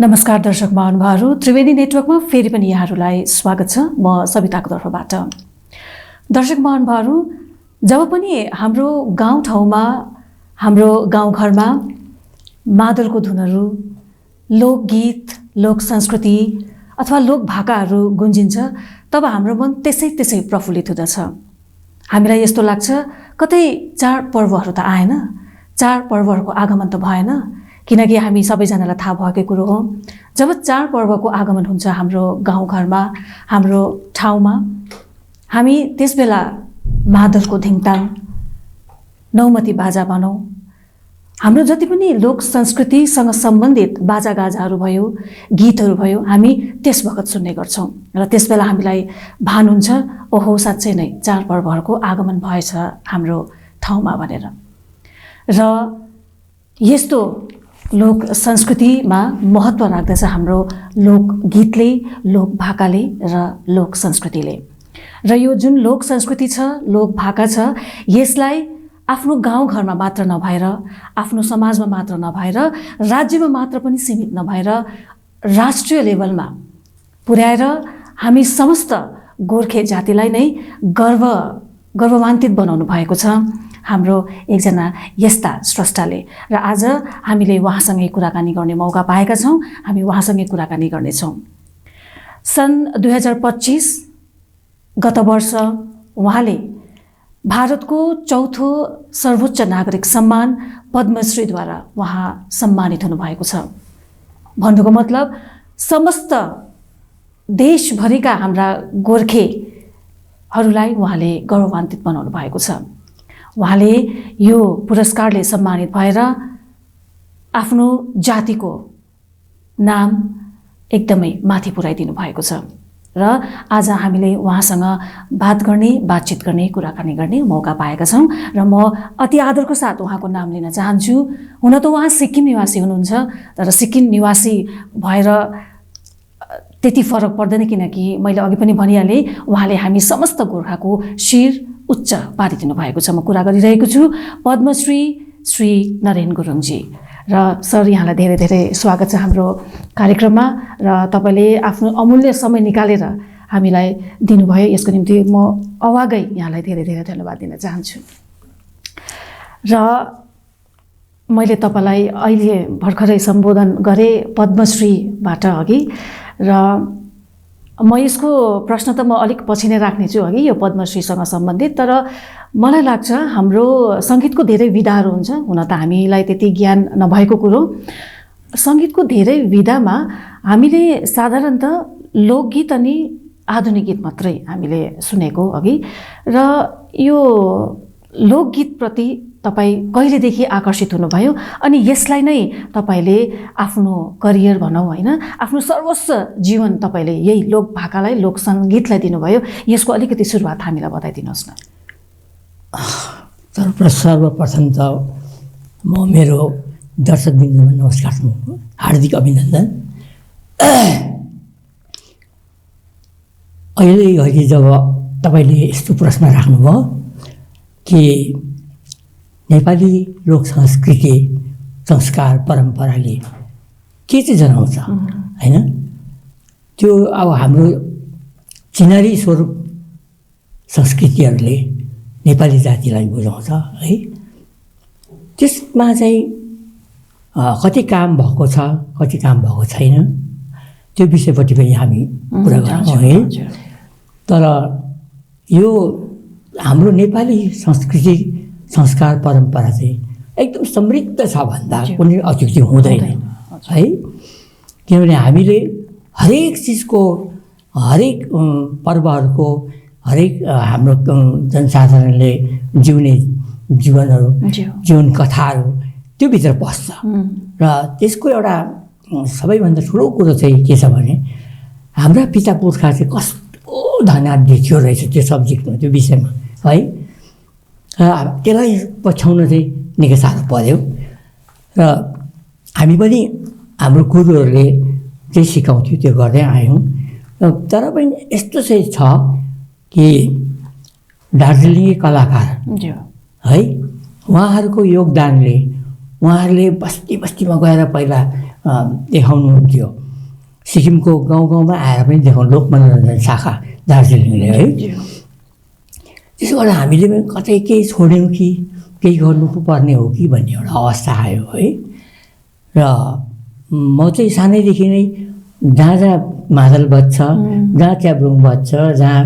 नमस्कार दर्शक महानुभावहरू, त्रिवेणी नेटवर्कमा फेरि पनि यहाँहरूलाई स्वागत छ। म सविताको तर्फबाट। दर्शक महानुभावहरू, जब पनि हाम्रो गाउँठाउँमा, हाम्रो गाउँघरमा मादलको धुनहरू, लोकगीत, लोक संस्कृति अथवा लोक भाकाहरू गुन्जिन्छ, तब हाम्रो मन त्यसै प्रफुल्लित हुँदछ। हामीलाई यस्तो लाग्छ, कतै चाडपर्वहरू त आएन, चाडपर्वहरूको आगमन त भएन, किनकि हामी सबैजनालाई थाहा भएकै कुरो हो, जब चाडपर्वको आगमन हुन्छ हाम्रो गाउँघरमा, हाम्रो ठाउँमा, हामी त्यसबेला मादलको धिङताङ, नौमती बाजा भनौँ, हाम्रो जति पनि लोक संस्कृतिसँग सम्बन्धित बाजागाजाहरू भयो, गीतहरू भयो, हामी त्यस बखत सुन्ने गर्छौँ र त्यसबेला हामीलाई भान हुन्छ, ओहो साँच्चै नै चाडपर्वहरूको आगमन भएछ हाम्रो ठाउँमा भनेर। र यस्तो लोक संस्कृतिमा महत्त्व राख्दछ हाम्रो लोकगीतले, लोक भाकाले र लोक संस्कृतिले। र यो जुन लोक संस्कृति छ, लोक भाका छ, यसलाई आफ्नो गाउँघरमा मात्र नभएर, आफ्नो समाजमा मात्र नभएर, राज्यमा मात्र पनि सीमित नभएर राष्ट्रिय लेभलमा पुर्याएर हामी समस्त गोर्खे जातिलाई नै गर्वान्वित बनाउनु भएको छ हाम्रो एकजना यस्ता स्रष्टाले। र आज हामीले उहाँसँगै कुराकानी गर्ने मौका पाएका छौँ। हामी उहाँसँगै कुराकानी गर्नेछौँ। सन् 2025 गत वर्ष उहाँले भारतको चौथो सर्वोच्च नागरिक सम्मान पद्मश्रीद्वारा उहाँ सम्मानित हुनुभएको छ। भन्नुको मतलब समस्त देशभरिका हाम्रा गोर्खेहरूलाई उहाँले गौरवान्वित बनाउनु भएको छ। उहाँले यो पुरस्कारले सम्मानित भएर आफ्नो जातिको नाम एकदमै माथि पुर्याइदिनु भएको छ। र आज हामीले उहाँसँग बातचित गर्ने, कुराकानी गर्ने मौका पाएका छौँ। र म अति आदरको साथ उहाँको नाम लिन चाहन्छु। हुन त उहाँ सिक्किम निवासी हुनुहुन्छ, तर सिक्किम निवासी भएर त्यति फरक पर्दैन, किनकि मैले अघि पनि भनिहालेँ, उहाँले हामी समस्त गोर्खाको शिर उच्च पारिदिनु भएको छ। म कुरा गरिरहेको छु पद्मश्री श्री नरेन गुरुङजी। र सर, यहाँलाई धेरै धेरै स्वागत छ हाम्रो कार्यक्रममा। र तपाईँले आफ्नो अमूल्य समय निकालेर हामीलाई दिनुभयो, यसको निम्ति म अवागै यहाँलाई धेरै धेरै धन्यवाद दिन चाहन्छु। र मैले तपाईँलाई अहिले भर्खरै सम्बोधन गरेँ पद्मश्रीबाट अघि, र म यसको प्रश्न त म अलिक पछि नै राख्नेछु अघि, यो पद्मश्रीसँग सम्बन्धित। तर मलाई लाग्छ हाम्रो सङ्गीतको धेरै विधाहरू हुन्छ, हुन त हामीलाई त्यति ज्ञान नभएको कुरो। सङ्गीतको धेरै विधामा हामीले साधारणतः लोकगीत अनि आधुनिक गीत मात्रै हामीले सुनेको अघि। र यो लोकगीतप्रति तपाईँ कहिलेदेखि आकर्षित हुनुभयो अनि यसलाई नै तपाईँले आफ्नो करियर भनौँ होइन, आफ्नो सर्वस्व जीवन तपाईँले यही लोक भाकालाई, लोक सङ्गीतलाई दिनुभयो, यसको अलिकति सुरुवात हामीलाई बताइदिनुहोस् न। सर्वप्रथम त म मेरो दर्शकवृन्दमा नमस्कार, हार्दिक अभिनन्दन। अहिले जब तपाईँले यस्तो प्रश्न राख्नुभयो कि नेपाली लोक संस्कृति, संस्कार, परम्पराले के चाहिँ जनाउँछ होइन, त्यो अब हाम्रो चिनारी स्वरूप संस्कृतिहरूले नेपाली जातिलाई बुझाउँछ है। त्यसमा चाहिँ कति काम भएको छ, कति काम भएको छैन, त्यो विषयपट्टि पनि हामी कुरा गर्छौँ है। तर यो हाम्रो नेपाली संस्कृति, संस्कार, परम्परा चाहिँ एकदम समृद्ध छ भन्दा कुनै अत्युक्ति हुँदैन है। किनभने हामीले हरेक चिजको, हरेक पर्वहरूको, हरेक हाम्रो जनसाधारणले जिउने जीवनहरू, जीवन कथाहरू त्यो भित्र बस्छ। र त्यसको एउटा सबैभन्दा ठुलो कुरो चाहिँ के छ भने हाम्रा पिता पुर्खा चाहिँ कस्तो धनाढ्य थियो रहेछ त्यो सब्जेक्टमा, त्यो विषयमा है। त्यसलाई पछ्याउन चाहिँ निकै साह्रो पर्यो। र हामी पनि हाम्रो गुरुहरूले जे सिकाउँथ्यो त्यो गर्दै आयौँ। तर पनि यस्तो चाहिँ छ कि दार्जिलिङे कलाकार है, उहाँहरूको योगदानले उहाँहरूले बस्ती बस्तीमा गएर पहिला देखाउनुहुन्थ्यो। सिक्किमको गाउँ गाउँमा आएर पनि देखाउनु लोक मनोरञ्जन शाखा दार्जिलिङले है। त्यसो गर्दा हामीले पनि कतै केही छोड्यौँ कि केही गर्नु पर्ने हो कि भन्ने एउटा अवस्था आयो है। र म चाहिँ सानैदेखि नै जहाँ जहाँ मादल बज्छ, जहाँ च्याब्रुङ बज्छ, जहाँ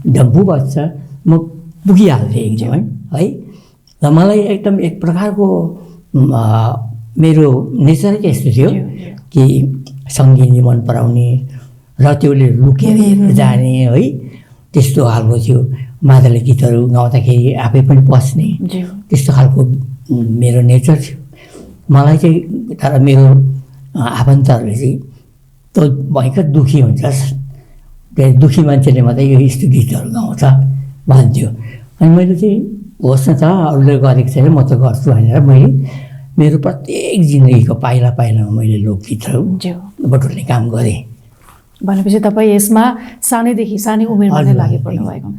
डम्फु बज्छ, म पुगिहाल्थेँ एकदमै है। र मलाई एकदम एक प्रकारको मेरो नेचर यस्तो थियो कि सङ्गीत मन पराउने र त्यसले लुकेर हेर्न जाने है, त्यस्तो खालको थियो। मादल गीतहरू गाउँदाखेरि आफै पनि बस्ने त्यस्तो खालको मेरो नेचर थियो। मलाई चाहिँ तर मेरो आफन्तहरूले चाहिँ त्यो भयङ्कर दुःखी हुन्छ, दुःखी मान्छेले मात्रै यो यस्तो गीतहरू गाउँछ भन्थ्यो। अनि मैले चाहिँ होस् न त अरूले गरेको छैन म त गर्छु भनेर मैले मेरो प्रत्येक जिन्दगीको पाइला पाइलामा मैले लोकगीतहरू बटुल्ने काम गरेँ। भनेपछि तपाईँ यसमा सानै उमेरमा नै लागि पर्नु भएको।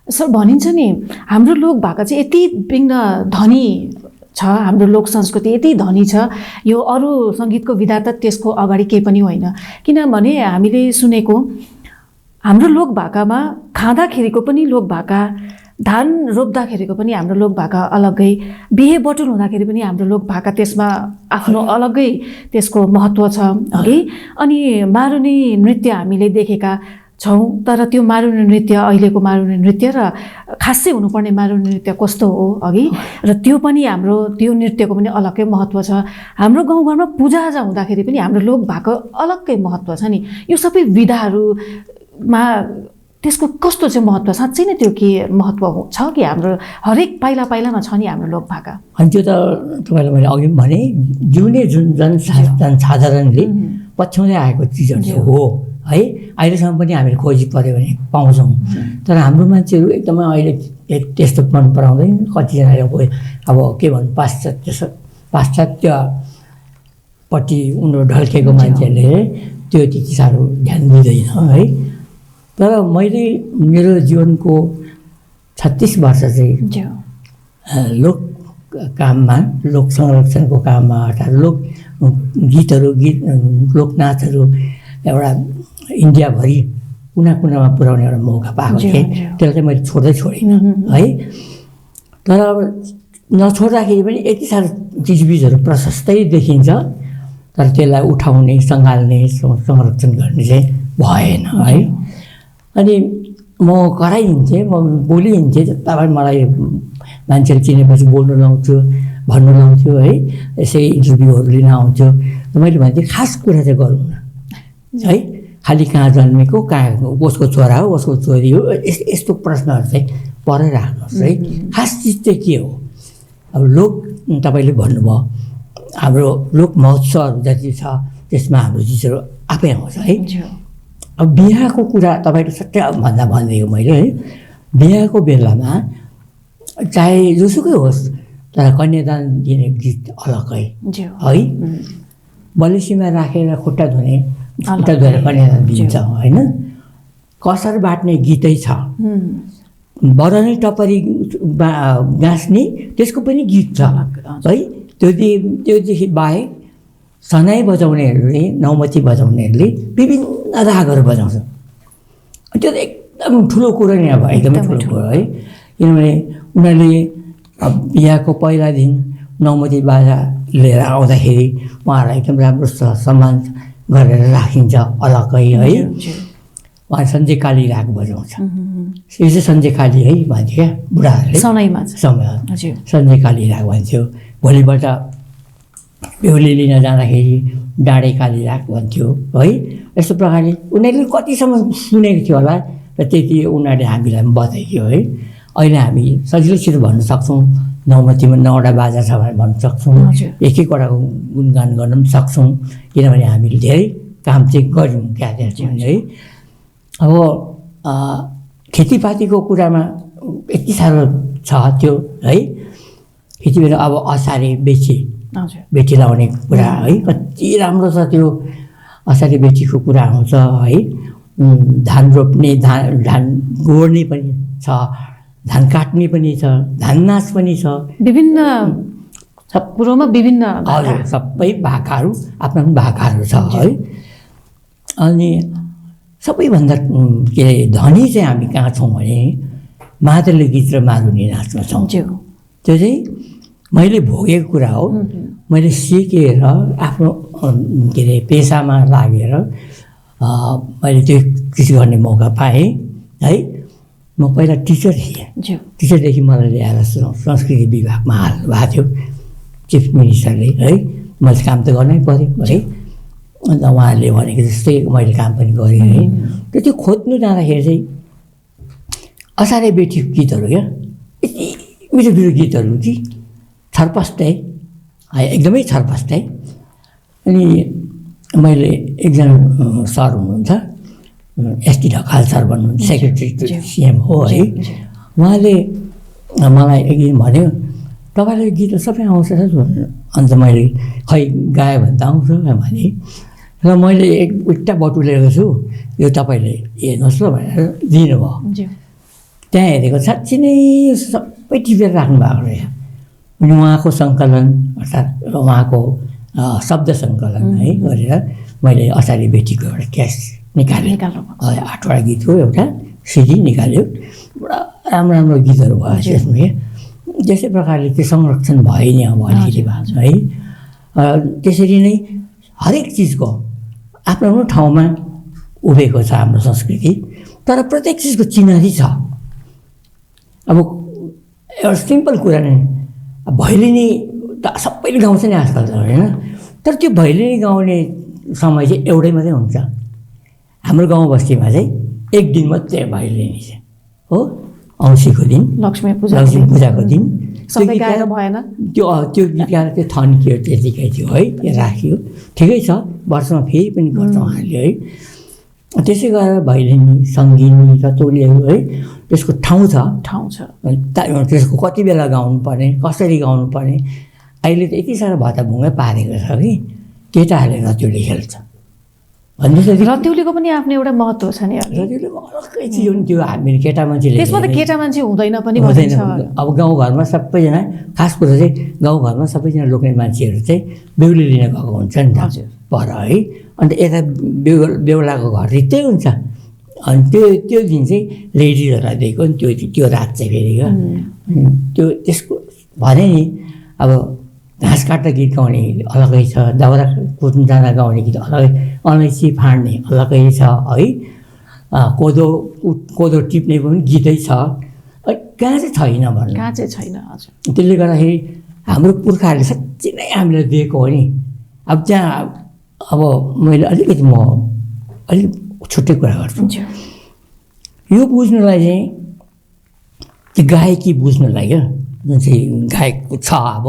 सर भनिन्छ नि हाम्रो लोक भाका चाहिँ यति विघ्न धनी छ, हाम्रो लोक संस्कृति यति धनी छ, यो अरू सङ्गीतको विधा त त्यसको अगाडि केही पनि होइन। किनभने हामीले सुनेको हाम्रो लोक भाकामा खाँदाखेरिको पनि लोक भाका, धान रोप्दाखेरिको पनि हाम्रो लोक भाका अलग्गै, बिहे बटुल हुँदाखेरि पनि हाम्रो लोक भाका त्यसमा आफ्नो अलग्गै त्यसको महत्त्व छ अघि। अनि मारुनी नृत्य हामीले देखेका छौँ, तर त्यो मारुनी नृत्य अहिलेको मारुनी नृत्य र खासै हुनुपर्ने मारुनी नृत्य कस्तो हो अघि, र त्यो पनि हाम्रो त्यो नृत्यको पनि अलग्गै महत्त्व छ। हाम्रो गाउँघरमा पूजाआजा हुँदाखेरि पनि हाम्रो लोक भाका अलग्गै महत्त्व छ नि। यो सबै विधाहरूमा त्यसको कस्तो चाहिँ महत्त्व, साँच्चै नै त्यो के महत्त्व छ कि हाम्रो हरेक पाइला पाइलामा छ नि हाम्रो लोक भाका? अनि त्यो त तपाईँलाई मैले अघि पनि भने जिउने जुन जनसाधारणले पछ्याउँदै आएको चिजहरू हो है। अहिलेसम्म पनि हामीले खोजी पऱ्यो भने पाउँछौँ, तर हाम्रो मान्छेहरू एकदमै अहिले त्यस्तो मन पराउँदैन। कतिजनाले अब के भन्नु पाश्चात्यपट्टि उनीहरू ढल्केको मान्छेहरूले त्यो त्यति साह्रो ध्यान दिँदैन है। तर मैले मेरो जीवनको 36 वर्ष चाहिँ लोक काममा, लोक संरक्षणको काममा अर्थात् लोक गीतहरू लोकनाचहरू एउटा इन्डियाभरि कुना कुनामा पुर्याउने एउटा मौका पाएको थिएँ। त्यसलाई चाहिँ मैले छोडिनँ है। तर अब नछोड्दाखेरि पनि यति साह्रो चिजबिजहरू प्रशस्तै देखिन्छ, तर त्यसलाई उठाउने, सँगाल्ने, संरक्षण गर्ने चाहिँ भएन है। अनि म कराइदिन्थेँ, म बोलिदिन्थेँ, तपाईँ मलाई मान्छेले चिनेपछि बोल्नु लाउँथ्यो, भन्नु लाउँथ्यो है, यसै इन्टरभ्यूहरू लिन आउँथ्यो। मैले भन्थेँ खास कुरा चाहिँ गरौँ न है, खालि कहाँ जन्मेको, कहाँ उसको छोरा हो, उसको छोरी हो, यस्तो प्रश्नहरू चाहिँ परै राख्नुहोस् है। खास चिज चाहिँ के हो? अब लोक तपाईँले भन्नुभयो हाम्रो लोक महोत्सवहरू जति छ त्यसमा हाम्रो चिजहरू आफै आउँछ है। अब बिहाको कुरा तपाईँले सट्टै भन्दा भनिदिएको मैले है। बिहाको बेलामा चाहे जोसुकै होस्, तर कन्यादान दिने गीत अलग्गै है। बलेसीमा राखेर खुट्टा धुने, खुट्टा धोएर कन्यादान दिन्छ होइन। कसर बाट्ने गीतै छ, बरनी टपरी गाँस्ने त्यसको पनि गीत छ है। त्योदेखि बाहेक सनाई बजाउनेहरूले, नौमती बजाउनेहरूले विभिन्न रागहरू बजाउँछ। त्यो त एकदम ठुलो कुरो नै अब एकदमै ठुलो कुरो है। किनभने उनीहरूले बिहाको पहिला दिन नौमती बाजा लिएर आउँदाखेरि उहाँहरूलाई एकदम राम्रो सम्मान गरेर राखिन्छ अलग्गै है। उहाँ सन्जे काली राग बजाउँछ, यो चाहिँ सन्जे काली है भन्थ्यो क्या बुढाहरूले, सन्जे काली राग भन्थ्यो। भोलिपल्ट बेहुली लिन जाँदाखेरि डाँडे काली राग भन्थ्यो है। यस्तो प्रकारले उनीहरूले कतिसम्म सुनेको थियो होला र त्यति उनीहरूले हामीलाई बताइदियो है। अहिले हामी सजिलैसित भन्न सक्छौँ, नौमतीमा 9वटा बाजा छ भनेर भन्न सक्छौँ, एक एकवटाको गुणगान गर्न पनि सक्छौँ, किनभने हामीले धेरै काम चाहिँ गऱ्यौँ क्या त्यहाँ है। अब खेतीपातीको कुरामा यति साह्रो छ त्यो है। खेती बेला अब असारे बेची लाउने कुरा है, कति राम्रो छ त्यो असारे बेचीको कुरा आउँछ है। धान रोप्ने, धान गोड्ने पनि छ, धान काट्ने पनि छ, धान नाच पनि छ, विभिन्न सब कुरोमा विभिन्न हजुर सबै भाकाहरू आफ्नो भाकाहरू छ है। अनि सबैभन्दा के अरे धनी चाहिँ हामी कहाँ छौँ भने मादली गीत र मारुनी नाचमा छौँ। त्यो चाहिँ मैले भोगेको कुरा हो। मैले सिकेर आफ्नो के अरे पेसामा लागेर मैले त्यो चिज गर्ने मौका पाएँ है। म पहिला टिचर थिएँ। टिचरदेखि मलाई ल्याएर संस्कृति विभागमा हाल्नु भएको थियो चिफ मिनिस्टरले है। मैले काम त गर्नै पऱ्यो है। अन्त उहाँहरूले भनेको जस्तै मैले काम पनि गरेँ है। त्यो खोज्नु जाँदाखेरि चाहिँ असारे बेटी गीतहरू क्या यति मिठो मिठो गीतहरू कि छरपष्टै एकदमै छरपष्टै। अनि मैले एकजना सर हुनुहुन्छ एसटी ढकाल सर भन्नुहुन्छ सेक्रेटरी टु सिएम हो है। उहाँले मलाई एक दिन भन्यो तपाईँलाई गीत सबै आउँछ सर। अन्त मैले खै गायो भने त आउँछ भने र मैले एउटा बटुलेको छु यो तपाईँले हेर्नुहोस् ल भनेर दिनुभयो। त्यहाँ हेरेको साँच्ची नै सबै टिपेर राख्नु भएको रहेछ। अनि उहाँको सङ्कलन अर्थात् उहाँको शब्द सङ्कलन है गरेर मैले असारी बेटीको एउटा क्यास निकालेँ। 8वटा गीतको एउटा सिडी निकाल्यो। पुरा राम्रो राम्रो गीतहरू भयो त्यसमा क्या। त्यसै प्रकारले त्यो संरक्षण भयो नि अब अलिकति भएको है। त्यसरी नै हरेक चिजको आफ्नो आफ्नो ठाउँमा उभिएको छ हाम्रो संस्कृति। तर प्रत्येक चिजको चिनारी छ। अब एउटा सिम्पल कुरा नै भैलिनी त सबैले गाउँछ नि आजकल त होइन। तर त्यो भैलिनी गाउने समय चाहिँ एउटै मात्रै हुन्छ। हाम्रो गाउँ बस्तीमा चाहिँ एक दिन मात्रै भैलिनी छ हो। औँसीको दिन लक्ष्मी पूजाको दिन सबै गाएर भएन। त्यो गीत गाएर त्यो थन्कियो त्यतिकै थियो है। त्यो राखियो ठिकै छ। वर्षमा फेरि पनि गर्छ उहाँहरूले है। त्यसै गरेर भैलिनी सङ्गिनी रतौलीहरू है त्यसको ठाउँ छ। त्यसको कति बेला गाउनु पर्ने कसरी गाउनु पर्ने। अहिले त यति साह्रो भताभुङ्गै पारेको छ कि केटाहरूले रतौली खेल्छ भन्दैछ। रतौलीको पनि आफ्नो एउटा महत्त्व छ नि। रतौलीको अलग्गै चिज हो नि त्यो। हामी केटा मान्छेले त्यसमा त केटा मान्छे हुँदैन पनि हुँदैन। अब गाउँघरमा सबैजना खास कुरो चाहिँ गाउँघरमा सबैजना लोग्ने मान्छेहरू चाहिँ बेहुली लिन गएको हुन्छ नि त पर है। अन्त यता बेहुलाको घर त्यही हुन्छ। अनि त्यो दिन चाहिँ लेडिजहरूलाई दिएको नि त्यो रात चाहिँ फेरि क्या। त्यो त्यसको भने नि अब घाँस काट्दा गीत गाउने अलगै छ। दाउरा कुट्नु जाँदा गाउने गीत अलगै। अलैँची फाँड्ने अलगै छ है। कोदो टिप्ने पनि गीतै छ। कहाँ चाहिँ छैन भन्नु। कहाँ चाहिँ छैन। हजुर। त्यसले गर्दाखेरि हाम्रो पुर्खाहरूले साँच्चै नै हामीलाई दिएको हो नि। अब त्यहाँ अब मैले अलिकति म अलिक छुट्टै कुरा गर्छु। यो बुझ्नुलाई चाहिँ त्यो गायकी बुझ्नुलाई क्या जुन चाहिँ गायक छ अब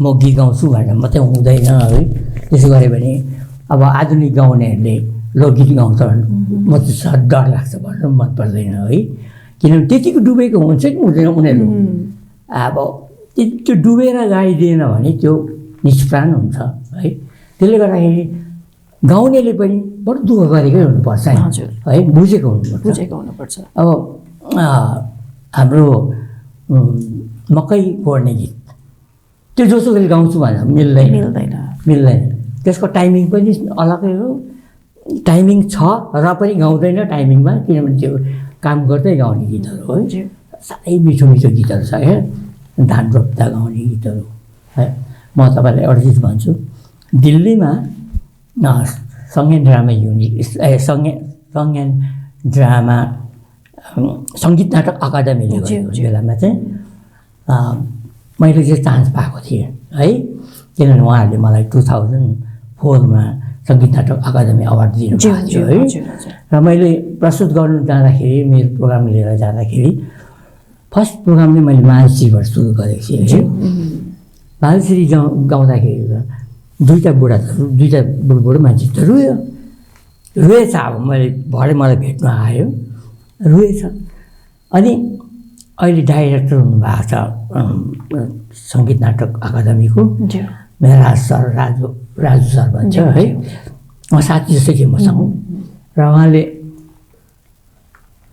म गीत गाउँछु भनेर मात्रै हुँदैन है। त्यसो गऱ्यो भने अब आधुनिक गाउनेहरूले लोकगीत गाउँछ भने म चाहिँ डर लाग्छ भन्नु मन पर्दैन है। किनभने त्यतिको डुबेको हुन्छ कि हुँदैन उनीहरू। अब त्यो डुबेर गाइदिएन भने त्यो निष्प्राण हुन्छ है। त्यसले गर्दाखेरि गाउनेले पनि बडो दुःख गरेकै हुनुपर्छ है। बुझेको हुनुपर्छ। अब हाम्रो मकै गोड्ने गीत त्यो जोसुकैले गाउँछु भनेर मिल्दैन। त्यसको टाइमिङ पनि अलगै हो। टाइमिङ छ र पनि गाउँदैन टाइमिङमा। किनभने त्यो काम गर्दै गाउने गीतहरू हो। साह्रै मिठो मिठो गीतहरू छ क्या। धान रोप्दा गाउने गीतहरू है। म तपाईँलाई एउटा चिज भन्छु। दिल्लीमा सङ्गीत ड्रामा युनिट सङ्गीत ड्रामा सङ्गीत नाटक अकादमीले गरेको बेलामा चाहिँ मैले चाहिँ चान्स पाएको थिएँ है। किनभने उहाँहरूले मलाई 2004मा सङ्गीत नाटक अकादमी अवार्ड दिनुभएको थियो है। र मैले प्रस्तुत गर्नु जाँदाखेरि मेरो प्रोग्राम लिएर जाँदाखेरि फर्स्ट प्रोग्राम नै मैले मानश्रीबाट सुरु गरेको थिएँ है। मानश्री गाउँदाखेरि दुईवटा बुढो मान्छे त रोएछ। अब मैले भरे मलाई भेट्नु आयो रोएछ। अनि अहिले डाइरेक्टर हुनुभएको छ सङ्गीत नाटक अकादमीको मेहराज सर राजु सर भन्छ है। उहाँ साथी जस्तै थियो मसँग। र उहाँले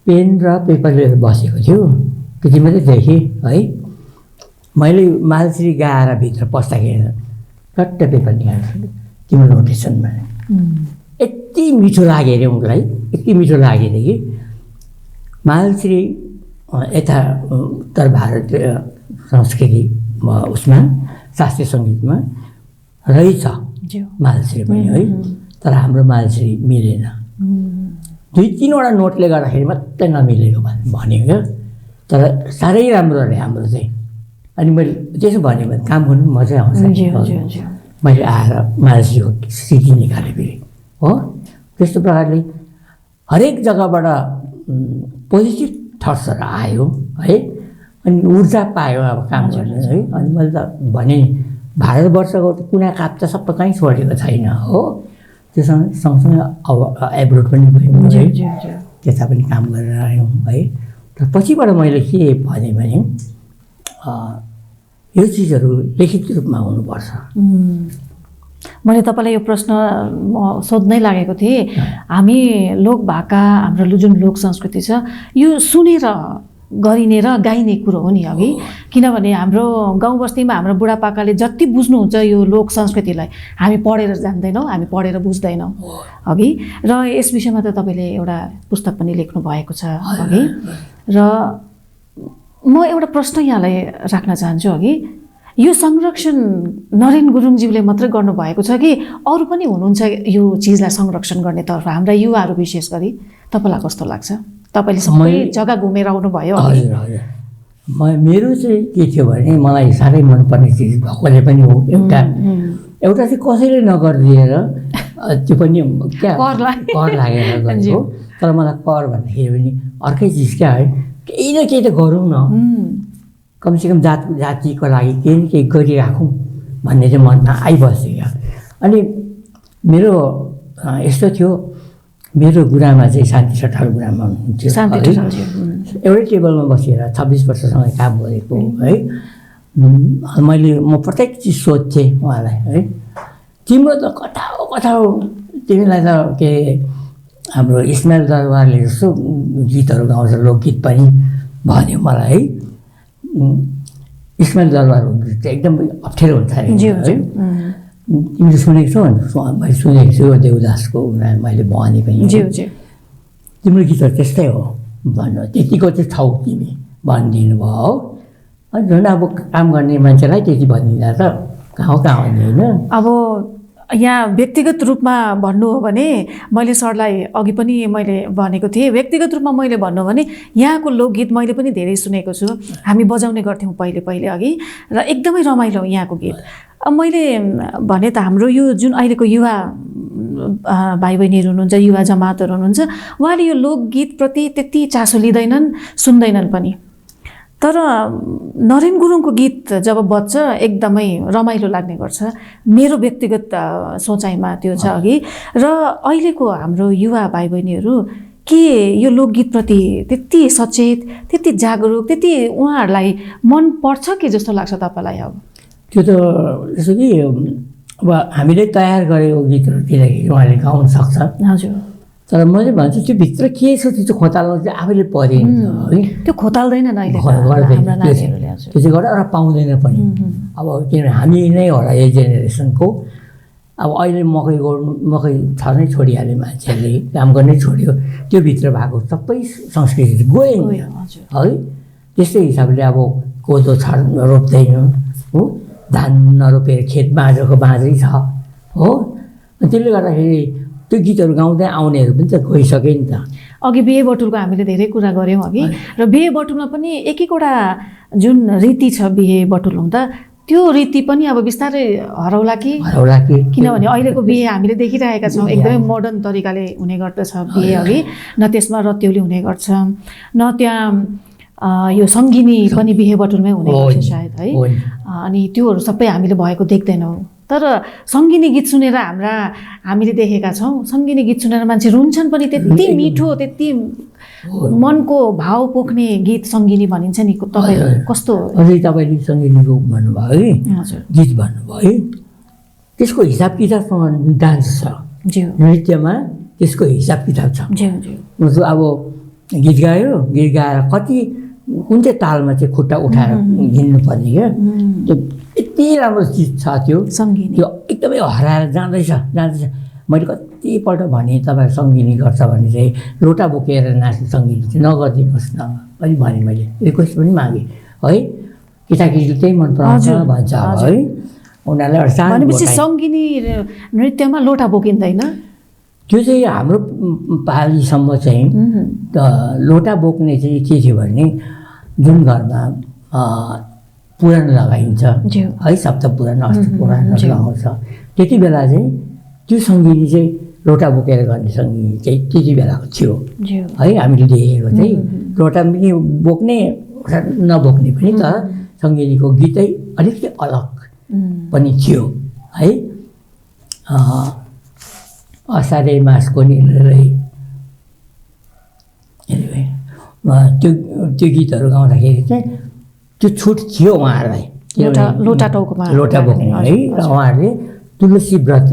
पेन र पेपर लिएर बसेको थियो। त्यति मात्रै देखेँ है। मैले मालश्री गाएर भित्र पस्दाखेरि चट्ट पेपर निकाल्छु तिम्रो नोटेसन भने यति मिठो लाग्यो अरे उनलाई यति मिठो लाग्यो अरे कि मालश्री यता उत्तर भारतीय संस्कृति उसमा शास्त्रीय सङ्गीतमा रहेछ मालश्री पनि है तर हाम्रो मालश्री मिलेन 2-3वटा नोटले गर्दाखेरि मात्रै नमिलेको भन्यो क्या तर साह्रै राम्रो अरे हाम्रो चाहिँ अनि मैले त्यसो भन्यो भने काम गर्नु मजै आउँछ मैले आएर मालश्रीको सिडी निकालेँ फेरि हो त्यस्तो प्रकारले हरेक जग्गाबाट पोजिटिभ थट्सहरू आयो है अनि ऊर्जा पायो अब काम गर्ने है अनि मैले त भने भारतवर्षको कुना काप त सबै कहीँ छोडेको छैन हो त्यो सँगसँगै अब एब्रोड पनि गयौँ है त्यता पनि काम गरेर आयौँ है तर पछिबाट मैले के भने यो चिजहरू लिखित रूपमा हुनुपर्छ मैले तपाईँलाई यो प्रश्न सोध्नै लागेको थिएँ हामी लोक भाका हाम्रो जुन लोक संस्कृति छ यो सुनेर गरिने र गाइने कुरो हो नि अघि किनभने हाम्रो गाउँबस्तीमा हाम्रो बुढापाकाले जति बुझ्नुहुन्छ यो लोक संस्कृतिलाई हामी पढेर जान्दैनौँ हामी पढेर बुझ्दैनौँ अघि र यस विषयमा त तपाईँले एउटा पुस्तक पनि लेख्नु भएको छ अघि र म एउटा प्रश्न यहाँलाई राख्न चाहन्छु अघि यो संरक्षण नरेन गुरुङज्यूले मात्रै गर्नुभएको छ कि अरू पनि हुनुहुन्छ यो चिजलाई संरक्षण गर्नेतर्फ हाम्रा युवाहरू विशेष गरी तपाईँलाई कस्तो लाग्छ तपाईँले सबै जग्गा घुमेर आउनुभयो हजुर हजुर मेरो चाहिँ के थियो भने मलाई साह्रै मनपर्ने चिज भएकोले पनि हो एउटा चाहिँ कसैले नगरिदिएर त्यो पनि क्या कर लागेर गरेको तर मलाई कर भन्दाखेरि पनि अर्कै चिज क्या है केही न केही त गरौँ न कमसेकम जातिको लागि केही न केही गरिराखौँ भन्ने चाहिँ मनमा आइबस्यो क्या अनि मेरो यस्तो थियो मेरो गुरुआमा चाहिँ शान्ति ठटाल गुरुआमा हुनुहुन्थ्यो एउटै टेबलमा बसेर 26 वर्षसँग काम गरेको है म प्रत्येक चिज सोध्थेँ उहाँलाई है तिम्रो त कथा हो तिमीलाई त के हाम्रो इस्माइल दरबारले जस्तो गीतहरू गाउँछ लोकगीत पनि भन्यो मलाई है इस्माइल दरबारको गीत चाहिँ एकदम अप्ठ्यारो हुन्छ है तिमीले सुनेको छौ मैले सुनेको छु देवदासको मैले भने पनि तिम्रो गीतहरू त्यस्तै हो भन्नु त्यतिको चाहिँ छौ तिमी भनिदिनु भयो हो अनि झन् अब काम गर्ने मान्छेलाई त्यति भनिदिँदा त कहाँ भन्ने होइन अब यहाँ व्यक्तिगत रूपमा भन्नु हो भने मैले सरलाई अघि पनि मैले भनेको थिएँ व्यक्तिगत रूपमा मैले भन्नु भने यहाँको लोकगीत मैले पनि धेरै सुनेको छु हामी बजाउने गर्थ्यौँ पहिले अघि र एकदमै रमाइलो यहाँको गीत अब मैले भने त हाम्रो यो जुन अहिलेको युवा भाइ बहिनीहरू हुनुहुन्छ युवा जमातहरू हुनुहुन्छ उहाँले यो लोकगीतप्रति त्यति चासो लिँदैनन् सुन्दैनन् पनि तर नरेन गुरुङको गीत जब बज्छ एकदमै रमाइलो लाग्ने गर्छ मेरो व्यक्तिगत सोचाइमा त्यो छ अघि र अहिलेको हाम्रो युवा भाइ बहिनीहरू के यो लोकगीतप्रति त्यति सचेत त्यति जागरुक त्यति उहाँहरूलाई मन पर्छ कि जस्तो लाग्छ तपाईँलाई अब त्यो त जस्तो कि अब हामीले तयार गरेको गीतहरू दिँदाखेरि उहाँले गाउन सक्छ हजुर तर मैले भन्छु त्यो भित्र के छ त्यो चाहिँ खोताल्नु चाहिँ आफैले परिन्छ है त्यो खोताल्दैन त्यो चाहिँ गरेर पाउँदैन पनि अब किनभने हामी नै होला यो जेनेरेसनको अब अहिले मकै छर्नै छोडिहाल्यो मान्छेहरूले काम गर्नै छोड्यो त्यो भित्र भएको सबै संस्कृति गयो है त्यस्तै हिसाबले अब कोदो रोप्दैन हो धान नरोपेर खेत बाँझै छ हो त्यसले गर्दाखेरि त्यो गीतहरू गाउँदै आउनेहरू पनि त गइसक्यो नि त अघि बिहे बटुलको हामीले धेरै कुरा गऱ्यौँ अघि र बिहे बटुलमा पनि एक एकवटा जुन रीति छ बिहे बटुल हुँदा त्यो रीति पनि अब बिस्तारै हराउला कि किनभने अहिलेको बिहे हामीले देखिरहेका छौँ एकदमै मोडर्न तरिकाले हुने गर्दछ बिहे अघि न त्यसमा रत्योली हुने गर्छ न त्यहाँ यो सङ्गिनी पनि बिहे बटुलमै हुने गर्छ सायद है अनि त्योहरू सबै हामीले भएको देख्दैनौँ तर सङ्गिनी गीत सुनेर हामीले देखेका छौँ सङ्गिनी गीत सुनेर मान्छे रुन्छन् पनि त्यति मिठो त्यति मनको भाव पोख्ने गीत सङ्गिनी भनिन्छ नि तपाईँ कस्तो अझै तपाईँले सङ्गिनीको भन्नुभयो है गीत भन्नुभयो है त्यसको हिसाब किताबसँग डान्स छ नृत्यमा त्यसको हिसाब किताब छ अब गीत गाएर कति कुन चाहिँ तालमा चाहिँ खुट्टा उठाएर हिँड्नुपर्ने क्या त्यो यति राम्रो चिज छ त्यो सङ्गिनी त्यो एकदमै हराएर जाँदैछ मैले कतिपल्ट भने तपाईँहरू सङ्गिनी गर्छ भने चाहिँ लोटा बोकेर नाच्ने सङ्गिनी चाहिँ नगरिदिनुहोस् न पनि भने मैले रिक्वेस्ट पनि मागेँ है केटाकेटीले त्यही मन पराउँछ भन्छ अब है उनीहरूलाई एउटा सानो भनेपछि सङ्गिनी नृत्यमा लोटा बोकिँदैन त्यो चाहिँ हाम्रो पालीसम्म चाहिँ लोटा बोक्ने चाहिँ के थियो भने जुन घरमा पुराण लगाइन्छ है सप्त पुराण अष्ट पुराण लगाउँछ त्यति बेला चाहिँ त्यो सङ्गिनी चाहिँ लोटा बोकेर गर्ने सङ्गिनी चाहिँ त्यति बेलाको थियो है हामीले देखेको चाहिँ लोटा पनि बोक्ने नबोक्ने पनि तर सङ्गिनीको गीतै अलिकति अलग पनि थियो है असारे मासको निलै त्यो गीतहरू गाउँदाखेरि चाहिँ त्यो छुट थियो उहाँहरूलाई लोटा टाउकोमा लोटा बोक्ने है र उहाँहरूले तुलसी व्रत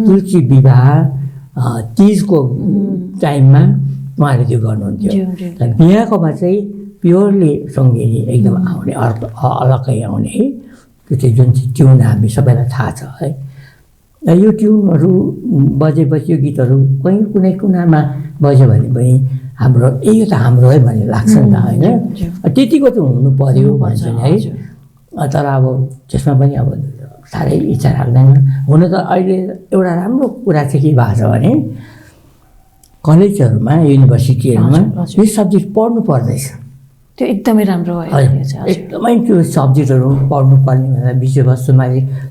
तुलसी विवाह तिजको टाइममा उहाँहरूले त्यो गर्नुहुन्थ्यो बिहाकोमा चाहिँ प्योरली सङ्गिनी एकदम आउने अलग्गै आउने है त्यो चाहिँ जुन चाहिँ ट्युन हामी सबैलाई थाहा छ है यो ट्युनहरू बजेपछि यो गीतहरू कहीँ कुनै कुनामा बज्यो भने पनि हाम्रो यो त हाम्रो है भन्ने लाग्छ नि त होइन त्यतिको त हुनु पर्यो भन्छ नि है तर अब त्यसमा पनि अब साह्रै इच्छा राख्दैन हुन त अहिले एउटा राम्रो कुरा चाहिँ के भएको छ भने कलेजहरूमा युनिभर्सिटीहरूमा यो सब्जेक्ट पढ्नु पर्दैछ त्यो एकदमै राम्रो भयो एकदमै त्यो सब्जेक्टहरू पढ्नुपर्ने भन्दा विषयवस्तुमा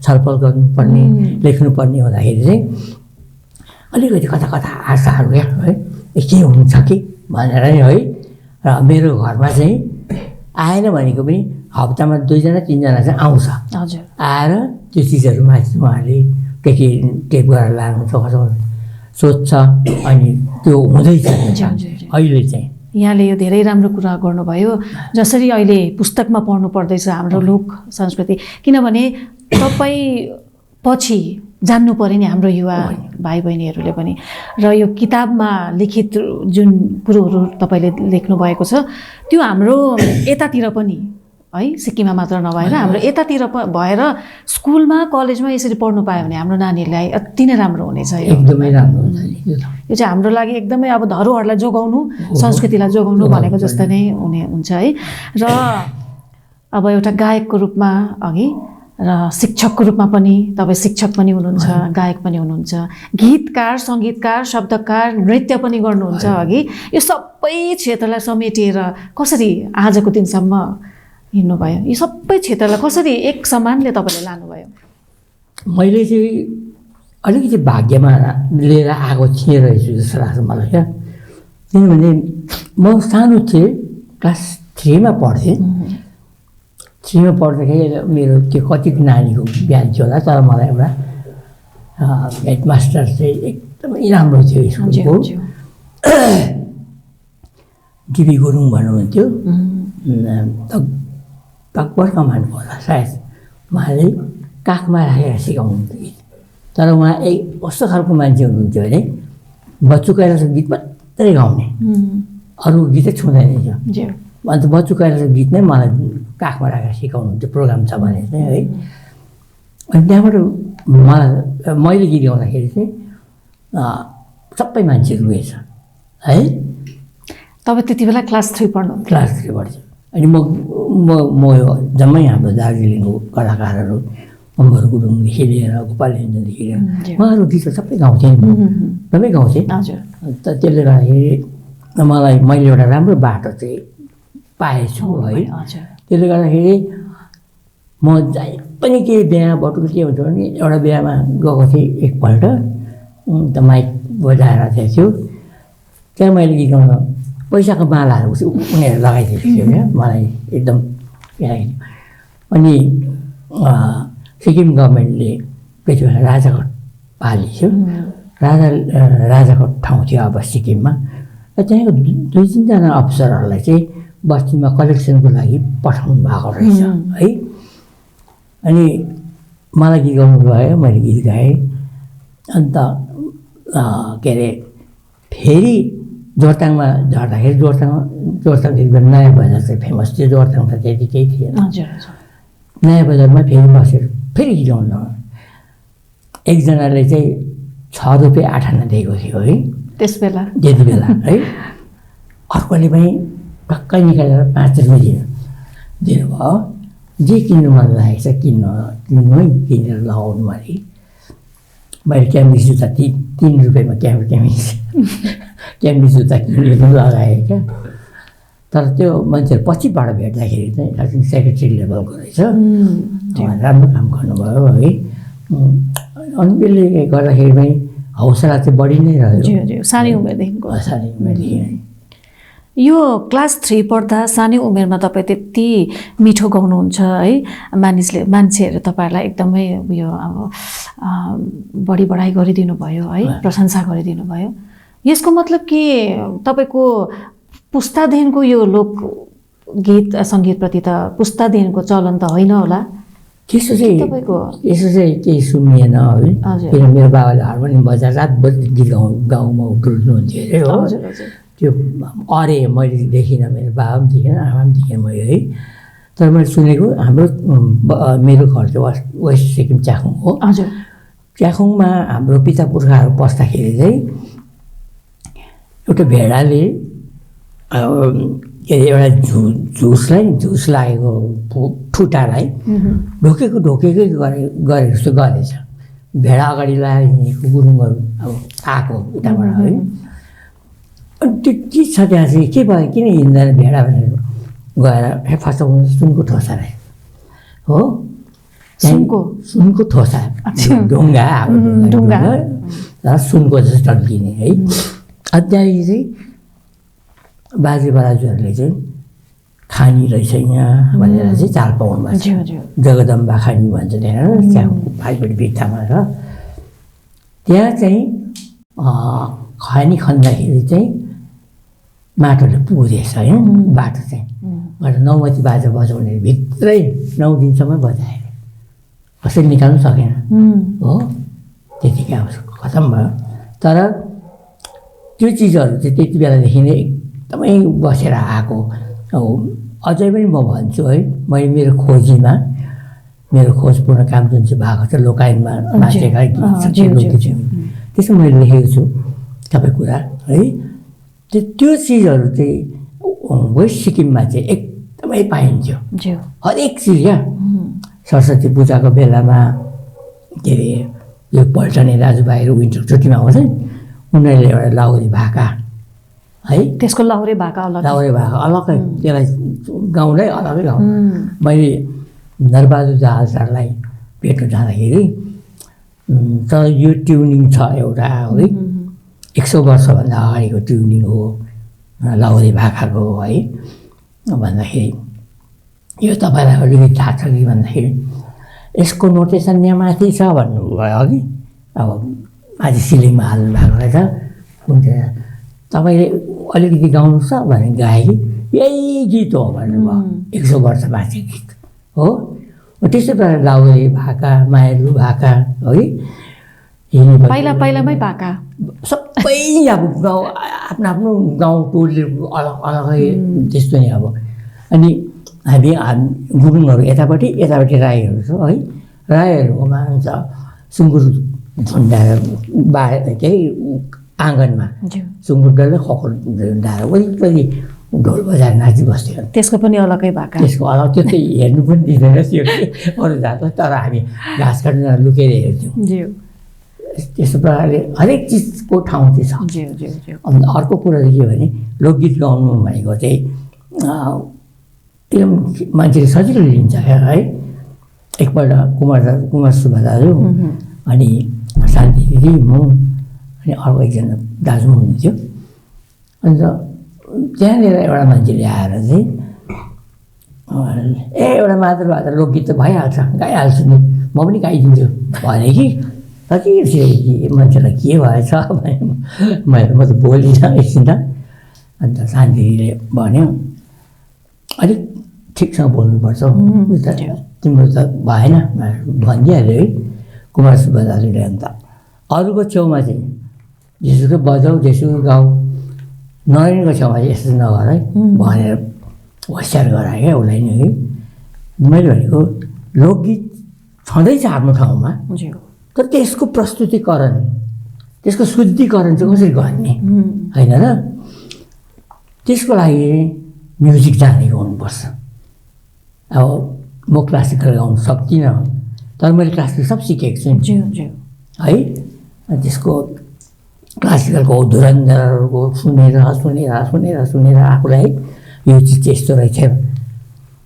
छलफल गर्नुपर्ने लेख्नुपर्ने हुँदाखेरि चाहिँ अलिकति कता कता आशाहरू है के हुन्छ कि भनेर है र मेरो घरमा चाहिँ आएन भनेको पनि हप्तामा 2जना 3जना चाहिँ आउँछ आएर त्यो चिजहरू माथि उहाँहरूले के टेप गरेर लानुहुन्छ कसो सोध्छ अनि त्यो हुँदैछ अहिले चाहिँ यहाँले यो धेरै राम्रो कुरा गर्नुभयो जसरी अहिले पुस्तकमा पढ्नु पर्दैछ हाम्रो लोक संस्कृति किनभने तपाईँ पछि जान्नु पर्यो नि हाम्रो युवा भाइ बहिनीहरूले पनि र यो किताबमा लिखित जुन कुरोहरू तपाईँले लेख्नु भएको छ त्यो हाम्रो यतातिर पनि है सिक्किममा मात्र नभएर हाम्रो यतातिर भएर स्कुलमा कलेजमा यसरी पढ्नु पायो भने हाम्रो नानीहरूलाई अति नै राम्रो हुनेछ एकदमै राम्रो हुन्छ यो चाहिँ हाम्रो लागि एकदमै अब धरोहरलाई जोगाउनु संस्कृतिलाई जोगाउनु भनेको जस्तै नै हुन्छ है र अब एउटा गायकको रूपमा अघि र शिक्षकको रूपमा पनि तपाईँ शिक्षक पनि हुनुहुन्छ गायक पनि हुनुहुन्छ गीतकार सङ्गीतकार शब्दकार नृत्य पनि गर्नुहुन्छ अघि यो सबै क्षेत्रलाई समेटेर कसरी आजको दिनसम्म हिँड्नुभयो यो सबै क्षेत्रलाई कसरी एक समानले तपाईँले लानुभयो मैले चाहिँ अलिकति भाग्यमा लिएर आएको थिएँ रहेछु जस्तो लाग्छ मलाई क्या किनभने म सानो थिएँ क्लास 3मा पढ्थेँ 3मा पढ्दाखेरि मेरो त्यो कति नानीको बिहान थियो होला तर मलाई एउटा हेडमास्टर चाहिँ एकदमै राम्रो थियो स्कुलको डिबी गुरुङ भन्नुहुन्थ्यो तकबर कमान्डको होला सायद उहाँले काखमा राखेर सिकाउनुहुन्थ्यो गीत तर उहाँ कस्तो खालको मान्छे हुनुहुन्थ्यो भने बच्चु कैलाशको गीत मात्रै गाउने अरू गीतै छुँदैन थियो अन्त बच्चु कैलाशको गीत नै मलाई काखमा राखेर सिकाउनुहुन्थ्यो प्रोग्राम छ भने चाहिँ है अनि त्यहाँबाट मैले गीत गाउँदाखेरि चाहिँ सबै मान्छे रुएछ है तपाईँ त्यति बेला क्लास 3 पढ्नु क्लास 3 पढ्थेँ अनि म जम्मै हाम्रो दार्जिलिङको कलाकारहरू अम्बर गुरुङदेखि लिएर गोपाल रेन्जनदेखि लिएर उहाँहरू गीतहरू सबै गाउँथेँ सबै गाउँथेँ त त्यसले गर्दाखेरि मलाई मैले एउटा राम्रो बाटो चाहिँ पाएछु है त्यसले गर्दाखेरि म जहीँ पनि केही बिहा बटुल के हुन्छ भने एउटा बिहामा गएको थिएँ एकपल्ट त माइक बजाएर थियो त्यहाँ मैले गीत गाउन पैसाको मालाहरू उनीहरू लगाइदिएको थियो क्या मलाई एकदम अनि सिक्किम गभर्मेन्टले त्यति बेला राजाकोट पाली थियो राजाकोट ठाउँ थियो अब सिक्किममा र त्यहाँको 2-3जना अफिसरहरूलाई चाहिँ बस्तीमा कलेक्सनको लागि पठाउनु भएको रहेछ है अनि मलाई गीत गाउनु भयो मैले गीत गाएँ अन्त के अरे फेरि जोरथाङमा झर्दाखेरि जोरथाङ त्यति नयाँ बजार चाहिँ फेमस थियो। जोरथाङ त त्यति केही थिएन। हजुर हजुर। नयाँ बजारमा फेरि बसेर फेरि हिँडाउन एकजनाले चाहिँ 6 रुपियाँ 8 आना दिएको थियो है त्यस बेला त्यति बेला है। अर्कोले पनि टक्कै निकालेर 5 रुपियाँ दिनुभयो। जे किन्नु मन लागेको छ किन्नु है, किनेर लगाउनु अरे। मैले क्याम्बिस जुत्ता 3 रुपियाँमा क्याम्बिस जुत्ता किनेर लगाएँ क्या। तर त्यो मान्छेहरू पछिबाट भेट्दाखेरि चाहिँ सेक्रेटरी लेभलको रहेछ, राम्रो काम गर्नुभयो है। अनि त्यसले गर्दाखेरि पनि हौसला चाहिँ बढी नै रह्यो सानै उमेरदेखिको। सानै उमेरदेखि यो क्लास 3 पढ्दा सानै उमेरमा तपाईँ त्यति मिठो गाउनुहुन्छ है, मान्छेहरू तपाईँहरूलाई एकदमै उयो अब बढी बढाइ गरिदिनु भयो है, प्रशंसा गरिदिनु भयो। यसको मतलब के तपाईँको पुस्तादेखिको यो लोकगीत सङ्गीतप्रति त पुस्तादेखिको चलन त होइन होला? त्यसो चाहिँ केही सुनिएन है। किन मेरो बाबाले हार्मोनियम बजाएर रातभरि गीत गाउँमा उठ्नुहुन्थ्यो अरे हो। त्यो अरे मैले देखिनँ, मेरो बाबा पनि देखेन, आमा पनि देखेँ मैले है। तर मैले सुनेको हाम्रो मेरो घर चाहिँ वेस्ट सिक्किम च्याखुङ हो। हजुर। च्याखुङमा हाम्रो पिता पुर्खाहरू पस्दाखेरि चाहिँ एउटा भेडाले के अरे एउटा झुस लागेको ठुटालाई ढोकेकै गरे जस्तो गरेछ। भेडा अगाडि लगाएर हिँडेको गुरुङहरू अब आएको उताबाट है। अनि त्यो के छ त्यहाँ चाहिँ के भयो, किन हिँड्दैन भेडा भनेर गएर फर्स्टमा सुनको ठोसा रहे हो। सुनको ठोसा ढुङ्गा र सुनको जस्तो टल्किने है। अनि त्यहाँदेखि चाहिँ बाजे बराजुहरूले चाहिँ खानी रहेछ यहाँ भनेर चाहिँ चाल पाउनु भएको छ। जगदम्बा खानी भन्छ त्यहाँ त्यहाँ भाइपट्टि भित्तामा र त्यहाँ चाहिँ खानी खन्दाखेरि चाहिँ माटोले पुगेछ होइन बाटो चाहिँ। अन्त 9 बजी बाजा बजाउने भित्रै 9 दिनसम्म बजाएर कसैले निकाल्नु सकेन हो। त्यतिकै अब खतम भयो। तर त्यो चिजहरू चाहिँ त्यति बेलादेखि नै एकदमै बसेर आएको हो। अझै पनि म भन्छु है, मैले मेरो खोजपूर्ण काम जुन चाहिँ भएको छ लोकायतमा नाचेका त्यसमा मैले लेखेको छु सबै कुरा है। त्यो चिजहरू चाहिँ वेस्ट सिक्किममा चाहिँ एकदमै पाइन्थ्यो हरेक चिज क्या। सरस्वती पूजाको बेलामा के अरे यो पल्टने दाजुभाइहरू विन्टर छुट्टीमा आउँछ, उनीहरूले एउटा लाहुरे भाका है, त्यसको लाहुरे भाका अलग्गै त्यसलाई गाउँदै अलग्गै गाउँ। मैले नरबहादुर दाहाल सरलाई भेट्नु जाँदाखेरि तर यो ट्युनिङ छ एउटा है, 100 वर्षभन्दा अगाडिको ट्युनिङ हो लाहुरे भाकाको है भन्दाखेरि यो तपाईँलाई अलिकति थाहा छ कि भन्दाखेरि यसको नोटेसन यहाँ माथि छ भन्नुभयो अघि। अब माथि सिलिङमा हाल्नु भएको रहेछ कुन चाहिँ तपाईँले अलिकति गाउनु छ भने गाएँ कि यही गीत हो भन्नुभयो। 100 वर्ष बाँचे गीत हो। त्यस्तै प्रकार लाहुरे भाका मायालु भाका है पहिलामै भाका सबै अब गाउँ आफ्नो गाउँ टोली अलगै त्यस्तो नै अब। अनि हामी गुरुङहरू यतापट्टि राईहरू छ है। राईहरूकोमा हुन्छ सुँगुर झुन्डाएर के अरे आँगनमा सुँगुर डल्लै खकर झुन्डाएर वरिपरि ढोल बजाएर नाचिबस्थ्यो। त्यसको पनि अलगै भाका, त्यसको अलग त्यो चाहिँ हेर्नु पनि दिँदैन थियो अरू जातको। तर हामी घाँस काट्न लुकेर हेर्थ्यौँ। त्यस्तो प्रकारले हरेक चिजको ठाउँ चाहिँ छ। अनि अर्को कुरा चाहिँ के भने लोकगीत गाउनु भनेको चाहिँ एकदम मान्छेले सजिलो लिन्छ है। एकपल्ट कुमार सुब्बा दाजु अनि शान्ति दिदी म अनि अर्को एकजना दाजु हुनुहुन्थ्यो। अन्त त्यहाँनिर एउटा मान्छेले आएर चाहिँ एउटा मातृभाषा लोकगीत त भइहाल्छ गाइहाल्छु नि म पनि गाइदिन्छु भने कि कति मान्छेलाई के भएछ भने म त बोलिनँ एकछिन त। अन्त शान्तिले भन्यो अलिक ठिकसँग बोल्नुपर्छ तिम्रो त भएन भनिदिइहाल्यो है कुमार सुब्बा दाजुले। अन्त अरूको छेउमा चाहिँ जेसुकै बजाऊ जेसुकै गाऊ नरेनको छेउमा यस्तो नगर है भनेर होसियार गराएँ क्या उसलाई नि है। मैले भनेको लोकगीत छँदैछ आफ्नो ठाउँमा, तर त्यसको प्रस्तुतिकरण, त्यसको शुद्धिकरण चाहिँ कसरी गर्ने होइन र? त्यसको लागि म्युजिक जानेको हुनुपर्छ। अब म क्लासिकल गाउनु सक्दिनँ, तर मैले क्लासिकल सब सिकेको छु है। त्यसको क्लासिकलको धुरन्धरहरूको सुनेर सुनेर सुनेर सुनेर आफूलाई यो चिज चाहिँ यस्तो रहेछ।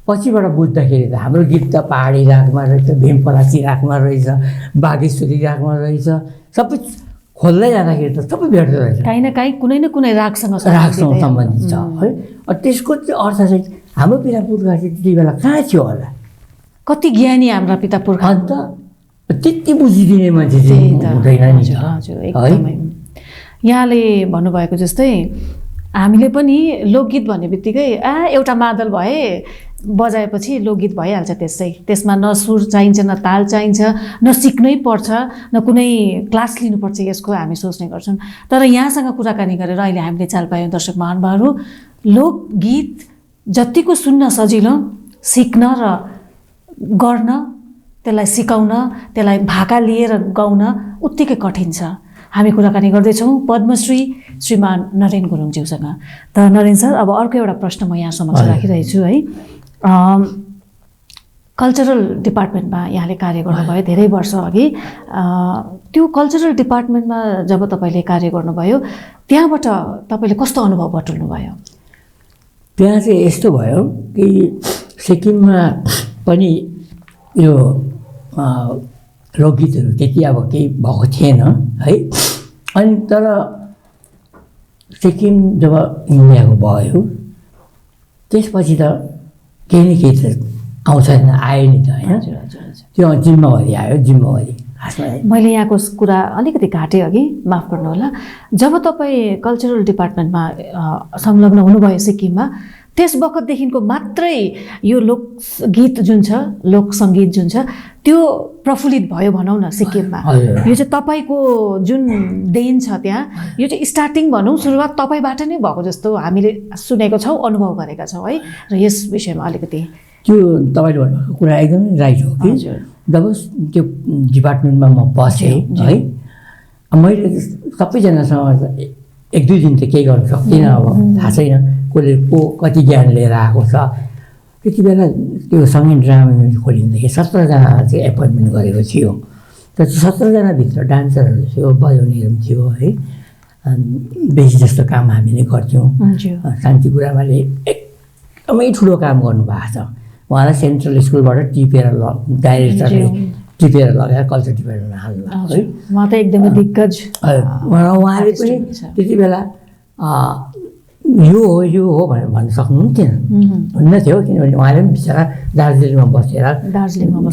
पछिबाट बुझ्दाखेरि त हाम्रो गीत त पहाडी रागमा रहेछ, भीमपलासी रागमा रहेछ, बागेश्वरी रागमा रहेछ, सबै खोल्दै जाँदाखेरि त सबै भेट्दो रहेछ। काहीँ न काहीँ कुनै न कुनै रागसँग सम्बन्धित छ है। त्यसको चाहिँ अर्थ चाहिँ हाम्रो पिता पुर्खा चाहिँ त्यति बेला कहाँ थियो होला, कति ज्ञानी हाम्रा पिता पुर्खा। अन्त त्यति बुझिदिने मान्छे चाहिँ हुँदैन नि है। यहाँले भन्नुभएको जस्तै हामीले पनि लोकगीत भन्ने बित्तिकै एउटा मादल भए बजाएपछि लोकगीत भइहाल्छ। त्यसमा न सुर चाहिन्छ, न ताल चाहिन्छ, न सिक्नै पर्छ, न कुनै क्लास लिनुपर्छ, यसको हामी सोच्ने गर्छौँ। तर यहाँसँग कुराकानी गरेर अहिले हामीले चाल पायौँ दर्शक महानुभावहरू, लोकगीत जतिको सुन्न सजिलो, सिक्न र गर्न, त्यसलाई सिकाउन, त्यसलाई भाका लिएर गाउन उत्तिकै कठिन छ। हामी कुराकानी गर्दैछौँ पद्मश्री श्रीमान नरेन गुरुङज्यूसँग। त नरेन सर, अब अर्को एउटा प्रश्न म यहाँ समक्ष राखिरहेको छु है। कल्चरल डिपार्टमेन्टमा यहाँले कार्य गर्नुभयो धेरै वर्ष अघि। त्यो कल्चरल डिपार्टमेन्टमा जब तपाईँले कार्य गर्नुभयो, त्यहाँबाट तपाईँले कस्तो अनुभव बटुल्नुभयो? त्यहाँ चाहिँ यस्तो भयो कि सिक्किममा पनि यो लोकगीतहरू त्यति अब केही भएको थिएन है। अनि तर सिक्किम जब इन्डियाको भयो त्यसपछि त केही न केही त आउँछ आयो नि त होइन। त्यो जिम्मेवारी आयो, जिम्मेवारी खासमा। मैले यहाँको कुरा अलिकति घाटेँ अघि, माफ गर्नुहोला। जब तपाईँ कल्चरल डिपार्टमेन्टमा संलग्न हुनुभयो सिक्किममा, त्यस बखतदेखिको मात्रै यो लोकगीत जुन छ, लोक सङ्गीत जुन छ, त्यो प्रफुल्लित भयो भनौँ न सिक्किममा। यो चाहिँ तपाईँको जुन देन छ त्यहाँ, यो चाहिँ स्टार्टिङ भनौँ, सुरुवात तपाईँबाट नै भएको जस्तो हामीले सुनेको छौँ, अनुभव गरेका छौँ है। र यस विषयमा अलिकति त्यो तपाईँले भन्नुभएको कुरा एकदमै राइट हो कि जब त्यो डिपार्टमेन्टमा म बसेँ है, मैले सबैजनासँग एक दुई दिन त केही गर्न सक्दिनँ। अब थाहा छैन कसले को कति ज्ञान लिएर आएको छ। त्यति बेला त्यो सङ्गीत ड्रामा युनिट खोलिँदाखेरि 17जना चाहिँ एपोइन्टमेन्ट गरेको थियो। तर 17जनाभित्र डान्सरहरू थियो, बजाउनेहरू पनि थियो है। बेसी जस्तो काम हामीले गर्थ्यौँ। शान्ति गुरुआमाले एकदमै ठुलो काम गर्नुभएको छ। उहाँलाई सेन्ट्रल स्कुलबाट टिपेर डाइरेक्टरले टिपेर लगाएर कल्चर डिपार्टमेन्टमा हाल्नु है। उहाँ त एकदमै दिग्गज। उहाँले पनि त्यति बेला यो हो भनेर भन्न सक्नुहुन्थेन, हुन्न थियो। किनभने उहाँले पनि बिचरा दार्जिलिङमा बसेर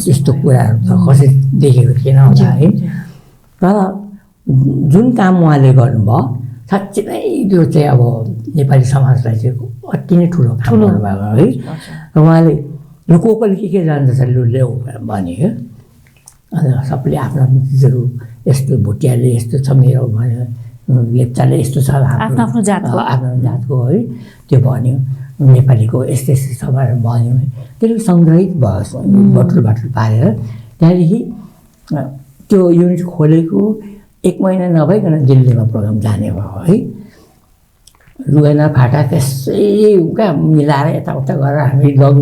यस्तो कुराहरू त कसरी देखेको थिएन होला है। तर जुन काम उहाँले गर्नुभयो साँच्चै नै त्यो चाहिँ अब नेपाली समाजलाई चाहिँ अति नै ठुलो काम गर्नुभएको है। र उहाँले यो कोले के जान्दछ लु ल्याऊ भने क्या। अन्त सबले आफ्नो आफ्नो चिजहरू, यस्तो भुटियाले यस्तो छ, मेरो भन्यो, लेप्चाले यस्तो छ, आफ्नो जातको है, त्यो भन्यो। नेपालीको यस्तो यस्तो छ भनेर भन्यो। त्यसले सङ्ग्रहित भयो बटुल पारेर। त्यहाँदेखि त्यो युनिट खोलेको 1 महिना नभइकन दिल्लीमा प्रोग्राम जाने भयो है। रुगेना फाटा त्यसै कहाँ मिलाएर यताउता गरेर हामी लग्यौँ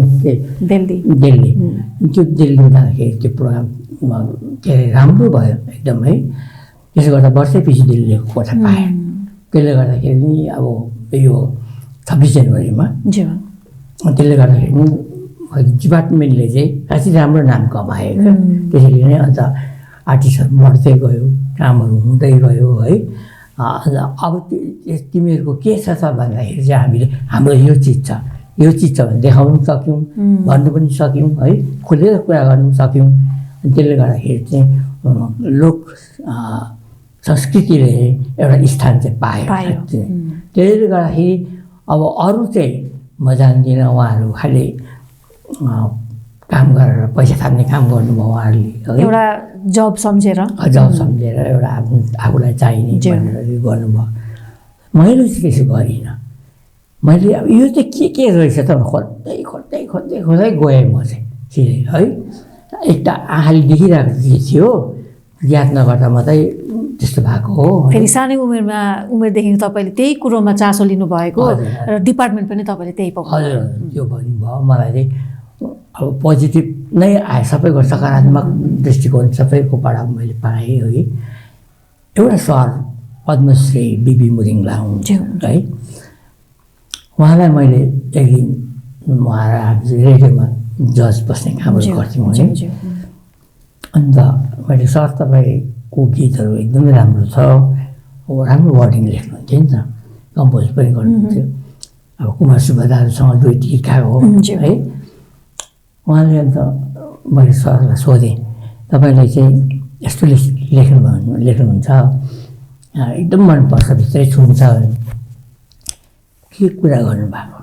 दिल्ली। त्यो दिल्लीमा जाँदाखेरि त्यो प्रोग्राम के अरे राम्रो भयो एकदम है। त्यसो गर्दा वर्षैपछि दिल्लीको कोठा पाएँ। त्यसले गर्दाखेरि नि अब यो 26 जनवरीमा त्यसले गर्दाखेरि डिपार्टमेन्टले चाहिँ खासै राम्रो नाम कमायो क्या। त्यसरी नै अन्त आर्टिस्टहरू मर्दै गयो, कामहरू हुँदै गयो है। अब तिमीहरूको के छ भन्दाखेरि चाहिँ हामीले हाम्रो यो चिज छ भने देखाउनु सक्यौँ, भन्नु पनि सक्यौँ है, खुलेर कुरा गर्नु सक्यौँ। त्यसले गर्दाखेरि चाहिँ लोक संस्कृतिले एउटा स्थान चाहिँ पायो। त्यसले गर्दाखेरि अब अरू चाहिँ म जान्दिनँ, उहाँहरू खालि काम गरेर पैसा थाप्ने काम गर्नुभयो उहाँहरूले, एउटा जब सम्झेर एउटा आफूलाई चाहिने भनेर गर्नुभयो। मैले चाहिँ त्यसो गरिनँ। मैले अब यो चाहिँ के रहेछ त खोज्दै गएँ म चाहिँ सिधै है। एउटा आँखाले देखिरहेको चिज थियो, याद नगर्दा मात्रै त्यस्तो भएको हो। फेरि सानै उमेरदेखि तपाईँले त्यही कुरोमा चासो लिनुभएको र डिपार्टमेन्ट पनि तपाईँले त्यही पाउनु। हजुर त्यो भन्नुभयो। मलाई चाहिँ अब पोजिटिभ नै आयो, सबैको सकारात्मक दृष्टिकोण सबैकोबाट मैले पाएँ है। एउटा सर पद्मश्री बिबी मुरिङला हुनुहुन्छ है, उहाँलाई मैले एक दिन उहाँ रेडियोमा जज बस्ने कामहरू गर्थ्यौँ है। अन्त मैले सर तपाईँको गीतहरू एकदमै राम्रो छ, राम्रो वर्डिङ लेख्नुहुन्थ्यो नि त, कम्पोज पनि गर्नुहुन्थ्यो। अब कुमार सुब्बादासँग दुईटी गीत हो है। उहाँले अन्त मैले सरलाई सोधेँ, तपाईँले चाहिँ यस्तो लेख्नुहुन्छ एकदम मनपर्छ, भित्रै छुन्छ, के कुरा गर्नुभएको?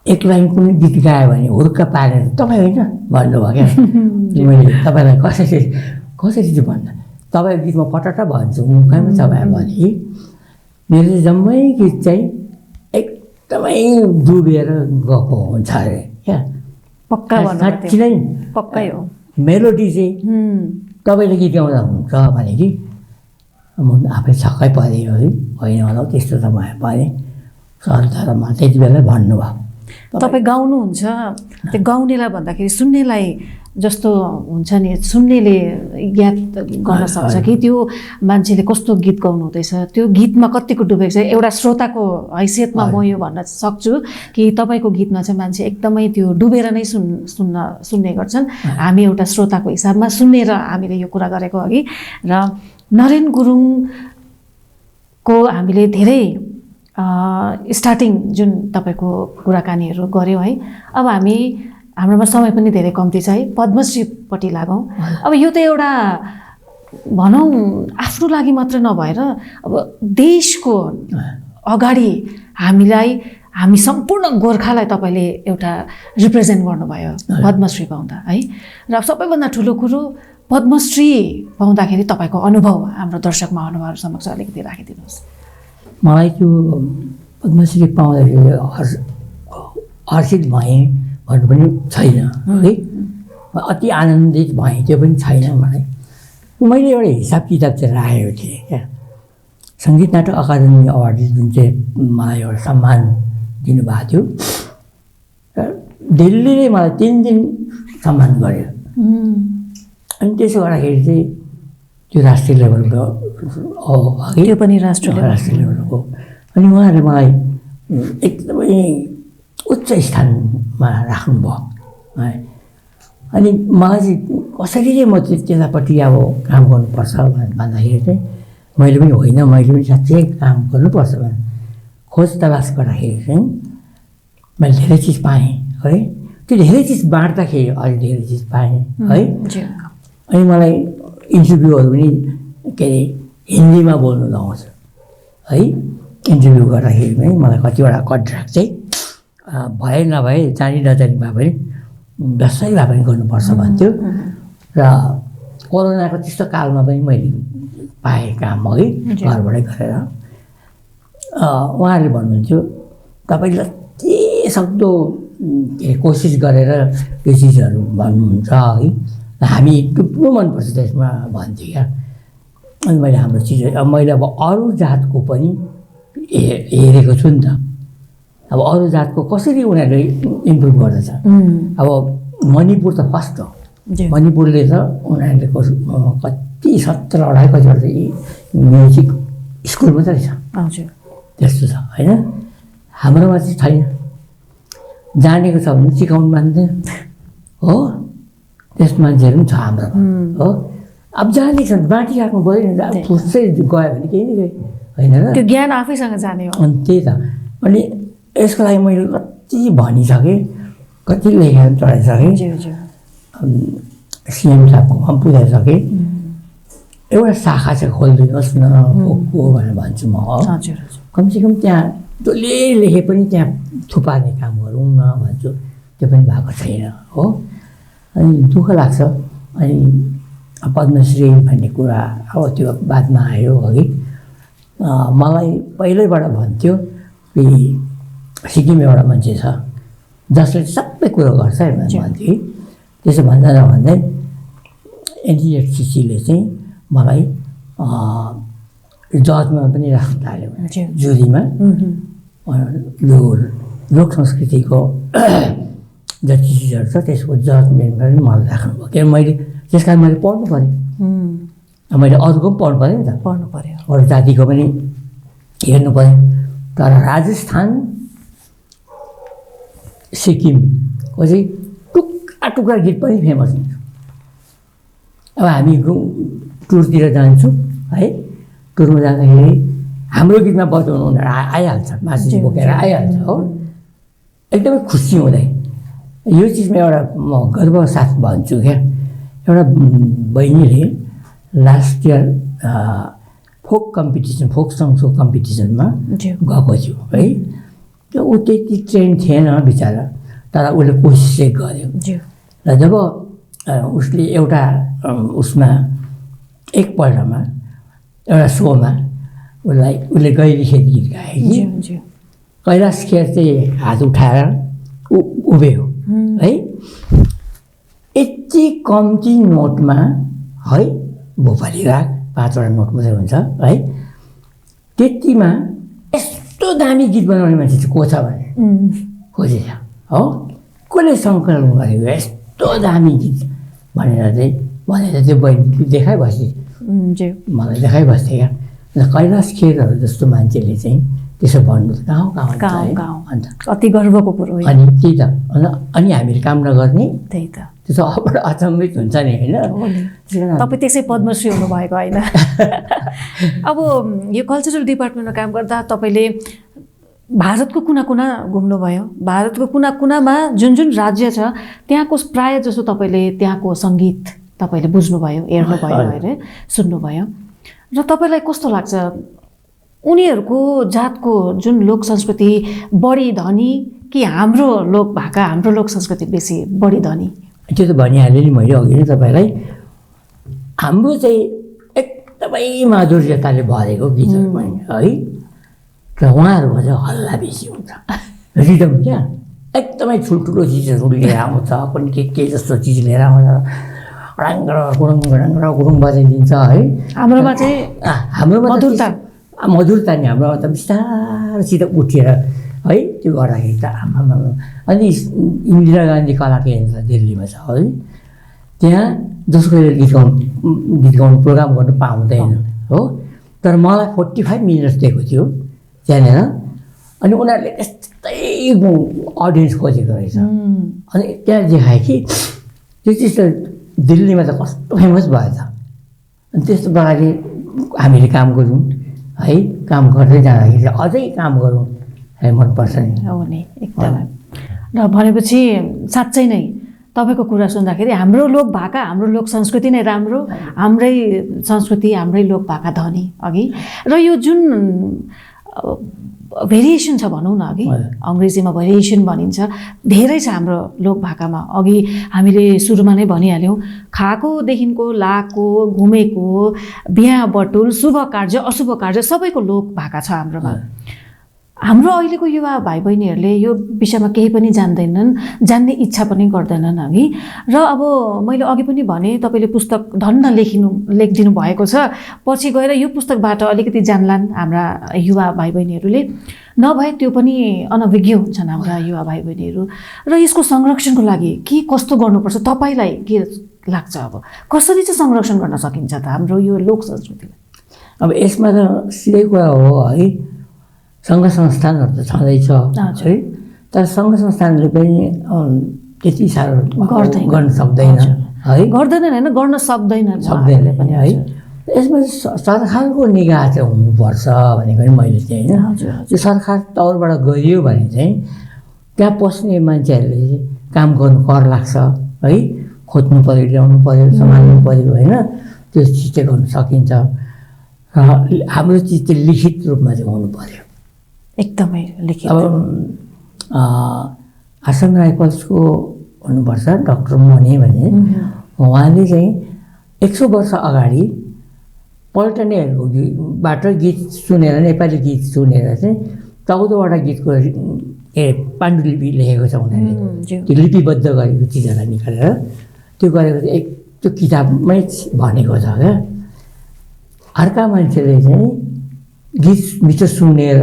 एक लाइन कुनै गीत गायो भने हुर्क पारेर तपाईँ होइन भन्नुभयो क्या। मैले तपाईँलाई कसरी चाहिँ भन्दा, तपाईँको गीतमा पटक्क भन्छु, मुखैमा तपाईँ भने मेरो जम्मै गीत चाहिँ एकदमै डुबेर गएको हुन्छ अरे क्या। पक्का साँच्ची नै पक्कै हो। मेलोडी चाहिँ तपाईँले गीत गाउँदा हुन्छ भने कि म आफै छक्कै परेँ है। होइन होला त्यस्तो त भयो परेँ सर, तर म त्यति बेला भन्नुभयो। तपाईँ गाउनुहुन्छ, त्यो गाउनेलाई भन्दाखेरि सुन्नेलाई जस्तो हुन्छ नि, सुन्नेले याद गर्न सक्छ कि त्यो मान्छेले कस्तो गीत गाउनु हुँदैछ, त्यो गीतमा कतिको डुबेको छ। एउटा श्रोताको हैसियतमा म यो भन्न सक्छु कि तपाईँको गीतमा चाहिँ मान्छे एकदमै त्यो डुबेर नै सुन्ने गर्छन्। हामी एउटा श्रोताको हिसाबमा सुन्नेर हामीले यो कुरा गरेको अघि। र नरेन गुरुङको हामीले धेरै स्टार्टिङ जुन तपाईँको कुराकानीहरू गऱ्यौँ है। अब हाम्रोमा समय पनि धेरै कम्ती छ है, पद्मश्रीपट्टि लागौँ। अब यो त एउटा भनौँ आफ्नो लागि मात्र नभएर अब देशको अगाडि हामी सम्पूर्ण गोर्खालाई तपाईँले एउटा रिप्रेजेन्ट गर्नुभयो पद्मश्री पाउँदा है। र सबैभन्दा ठुलो कुरो पद्मश्री पाउँदाखेरि तपाईँको अनुभव हाम्रो दर्शक महानुभावहरू समक्ष अलिकति राखिदिनुहोस्। मलाई त्यो पद्मश्री पाउँदाखेरि हर्षित भएँ भन्नु पनि छैन है, अति आनन्दित भएँ त्यो पनि छैन मलाई। मैले एउटा हिसाब किताब चाहिँ राखेको थिएँ क्या। सङ्गीत नाटक अकादमी अवार्ड जुन चाहिँ मलाई एउटा सम्मान दिनुभएको थियो, दिल्लीले मलाई 3 दिन सम्मान गर्यो। अनि त्यसो गर्दाखेरि चाहिँ त्यो राष्ट्रिय लेभलको हो, त्यो पनि राष्ट्रिय लेभलको। अनि उहाँहरूले मलाई एकदमै उच्च स्थानमा राख्नुभयो है। अनि मलाई चाहिँ कसरी चाहिँ म त्यतापट्टि अब काम गर्नुपर्छ भन्दाखेरि चाहिँ मैले पनि साँच्चै काम गर्नुपर्छ भने खोज तलास गर्दाखेरि चाहिँ मैले धेरै चिज पाएँ है। त्यो धेरै चिज बाँड्दाखेरि अलि धेरै चिज पाएँ है। अनि मलाई इन्टरभ्यूहरू पनि के अरे हिन्दीमा बोल्नु लाउँछ है। इन्टरभ्यू गर्दाखेरि पनि मलाई कतिवटा कन्ट्र्याक्ट चाहिँ भए नभए जानी नजानी भए पनि जसै भए पनि गर्नुपर्छ भन्थ्यो। र कोरोनाको त्यस्तो कालमा पनि मैले पाएँ काम है, घरबाटै गरेर। उहाँहरूले भन्नुहुन्थ्यो तपाईँले जति सक्दो कोसिस गरेर यो चिजहरू भन्नुहुन्छ है, हामी टुप्नु मनपर्छ त्यसमा भन्थ्यो क्या। अनि मैले हाम्रो चिजहरू अब मैले अब अरू जातको पनि हेरेको छु नि त। अब अरू जातको कसरी उनीहरूले इम्प्रुभ गर्दछ। अब मणिपुर त फर्स्ट हो, मणिपुरले त उनीहरूले कति 17-18 कतिवटा चाहिँ म्युजिक स्कुल मात्रै छ, त्यस्तो छ होइन। हाम्रोमा चाहिँ छैन, जानेको छ भने सिकाउनु मान्दैन हो, त्यस मान्छेहरू पनि छ हाम्रोमा हो। अब जानेको छ भने बाँकी राख्नु पऱ्यो नि, फुस्दै गयो भने केही नै होइन र, त्यो ज्ञान आफैसँग जाने हो। अनि त्यही त। अनि यसको लागि मैले कति भनिसकेँ, कति लेखेर चढाइसकेँ, सिएम साहबकोमा पुगाइसकेँ। एउटा शाखा चाहिँ खोलिदिनुहोस् न को भनेर भन्छु म हो। कमसेकम त्यहाँ जसले लेखे पनि त्यहाँ थुपार्ने काम गरौँ न भन्छु, त्यो पनि भएको छैन हो। अनि दुःख लाग्छ। अनि पद्मश्री भन्ने कुरा अब त्यो बादमा आयो है। मलाई पहिल्यैबाट भन्थ्यो कि सिक्किम एउटा मान्छे छ जसले सबै कुरो गर्छ भन्थे। त्यसो भन्दा नभन्दै एनटिएफसीले चाहिँ मलाई जजमा पनि राख्न थाल्यो जुरीमा। यो लोक संस्कृतिको जति चिजहरू छ त्यसको जजमेन्टमा पनि मलाई राख्नुभयो। किनभने मैले त्यस कारण मैले पढ्नु पऱ्यो, मैले अरूको पनि पढ्नु पऱ्यो नि त, पढ्नु पऱ्यो, अरू जातिको पनि हेर्नु पऱ्यो। तर राजस्थान सिक्किमको चाहिँ टुक्रा टुक्रा गीत पनि फेमस हुन्छ। अब हामी टुरतिर जान्छौँ है, टुरमा जाँदाखेरि हाम्रो गीतमा बजाउनु उनीहरू आइहाल्छ, मासु बोकेर आइहाल्छ हो, एकदमै खुसी हुँदै। यो चिजमा एउटा म गर्व साथ भन्छु क्या, एउटा बहिनीले last year folk competition, folk सङ्गको कम्पिटिसनमा गएको थियो है। त्यो ऊ त्यति ट्रेन थिएन बिचरा, तर उसले कोसिस चाहिँ गर्यो। र जब उसले एउटा उसमा एकपल्टमा एउटा सोमा उसले गैरी खेत गीत गायो कि कैलाश खेर चाहिँ हात उठाएर उभियो है। यति कम्ती नोटमा है, भोपाली राग 5 वटा नोट मात्रै हुन्छ है, त्यतिमा यस्तो दामी गीत बनाउने मान्छे चाहिँ को छ भने खोजेछ हो। कसले सङ्कलन गरेको यस्तो दामी गीत भनेर त्यो बहिनी देखाइबस्थ्यो, मलाई देखाइबस्थ्यो क्या। कैलाश खेरहरू जस्तो मान्छेले चाहिँ त्यसो भन्नु त गाउँ अन्त अति गर्वको कुरो। अनि त्यही त, अनि हामीले काम नगर्ने, त्यही त, त्यो त अब अचम्मित हुन्छ नि होइन। तपाईँ त्यसै पद्मश्री हुनुभएको होइन। अब यो कल्चरल डिपार्टमेन्टमा काम गर्दा तपाईँले भारतको कुना कुना घुम्नुभयो, भारतको कुना कुनामा जुन जुन राज्य छ त्यहाँको प्रायः जसो तपाईँले त्यहाँको सङ्गीत तपाईँले बुझ्नुभयो, हेर्नुभयो अरे सुन्नुभयो। र तपाईँलाई कस्तो लाग्छ उनीहरूको जातको जुन लोक संस्कृति बढी धनी कि हाम्रो लोक भाका, हाम्रो लोक संस्कृति बेसी बढी धनी? त्यो त भनिहालेँ नि मैले अघि नै तपाईँलाई। हाम्रो चाहिँ एकदमै माधुर्यताले भरेको गीतहरू पनि है, र उहाँहरूको चाहिँ हल्ला बेसी हुन्छ, रिदम क्या, एकदमै ठुल्ठुलो चिजहरू लिएर आउँछ, पनि के जस्तो चिज लिएर आउँछ, राङ्गर गुडुङ राङ्गर गुडुङ बजाइदिन्छ है। हाम्रोमा चाहिँ मधुरता नि हाम्रोमा त बिस्तारसित उठेर है त्यो गर्दाखेरि त आमामा। अनि इन्दिरा गान्धी कला केन्द्र दिल्लीमा छ है, त्यहाँ जसको गीत गाउनु प्रोग्राम गर्नु पाउँदैन हो, तर मलाई 45 मिनट्स दिएको थियो त्यहाँनिर। अनि उनीहरूले यस्तै अडियन्स खोजेको रहेछ। अनि त्यहाँ देखायो कि त्यो चिज त दिल्लीमा त कस्तो फेमस भएछ। अनि त्यस्तो प्रकारले हामीले काम गरौँ है, काम गर्दै जाँदाखेरि अझै काम गरौँ है, मनपर्छ नि। हो नि, एकदमै। र भनेपछि साँच्चै नै तपाईँको कुरा सुन्दाखेरि हाम्रो लोक भाका, हाम्रो लोक संस्कृति नै राम्रो, हाम्रै संस्कृति, हाम्रै लोक भाका धनी अघि। र यो जुन भेरिएसन छ भनौँ न, अघि अङ्ग्रेजीमा भेरिएसन भनिन्छ, धेरै छ हाम्रो लोक भाकामा। अघि हामीले सुरुमा नै भनिहाल्यौँ, खाएकोदेखिको लाएको, घुमेको, बिहा बटुल, शुभ कार्य अशुभ कार्य सबैको लोक भाका छ हाम्रोमा। हाम्रो अहिलेको युवा भाइ बहिनीहरूले यो विषयमा केही पनि जान्दैनन्, जान्ने इच्छा पनि गर्दैनन् अघि। र अब मैले अघि पनि भने तपाईँले पुस्तक धन्न लेखिदिनु भएको छ, पछि गएर यो पुस्तकबाट अलिकति जान्लान् हाम्रा युवा भाइ बहिनीहरूले, नभए त्यो पनि अनभिज्ञ हुन्छन् हाम्रा युवा भाइ बहिनीहरू। र यसको संरक्षणको लागि के कस्तो गर्नुपर्छ तपाईँलाई के लाग्छ? अब कसरी चाहिँ संरक्षण गर्न सकिन्छ त हाम्रो यो लोक संस्कृतिलाई? अब यसमा त सिधै कुरा हो है, सङ्घ संस्थानहरू त छँदैछ है, तर सङ्घ संस्थानले पनि त्यति साह्रो गर्न सक्दैन है, गर्दैनन् होइन, गर्न सक्दैन पनि है। यसमा सरकारको निगाह चाहिँ हुनुपर्छ भनेको नि मैले चाहिँ होइन। त्यो सरकार तौरबाट गरियो भने चाहिँ त्यहाँ पस्ने मान्छेहरूले काम गर्नु कर लाग्छ है, खोज्नु पऱ्यो, ल्याउनु पऱ्यो, सम्हाल्नु पऱ्यो होइन, त्यो चिज चाहिँ गर्नु सकिन्छ। र हाम्रो चिज चाहिँ लिखित रूपमा चाहिँ हुनु पऱ्यो, एकदमै लिखित। अब आसाम राइफल्सको हुनुपर्छ डक्टर मनी भने, उहाँले चाहिँ 100 वर्ष अगाडि पल्टनेहरूको बाट गीत सुनेर नेपाली गीत सुनेर चाहिँ 14वटा गीतको पाण्डुलिपि लेखेको छ उनीहरूले त्यो लिपिबद्ध गरेको चिजहरूलाई निकालेर त्यो गरेको चाहिँ त्यो किताबमै भनेको छ क्या अर्का मान्छेले चाहिँ गीत मिठो सुनेर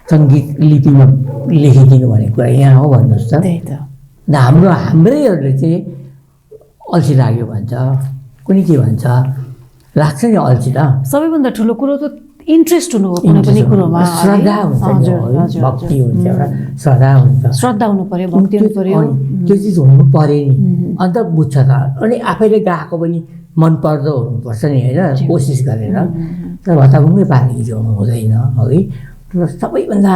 सङ्गीत लिपिमा लेखिदिनु भनेको कुरा यहाँ हो भन्नुहोस् त हाम्रैहरूले चाहिँ अल्छी लाग्यो भन्छ कुनै के भन्छ लाग्छ नि अल्छी त सबैभन्दा ठुलो कुरो त इन्ट्रेस्ट हुनु हो कुनै पनि कुरोमा श्रद्धा हुन्छ भक्ति हुन्छ एउटा श्रद्धा हुन्छ श्रद्धा हुनु पर्यो भक्ति हुनु पर्यो त्यो चिज हुनु पर्यो नि अन्त बुझ्छ त अनि आफैले गाएको पनि मनपर्दो हुनुपर्छ नि होइन कोसिस गरेर तर भत्ताभुङ्गै पार्ने गीत गाउनु हुँदैन है र सबैभन्दा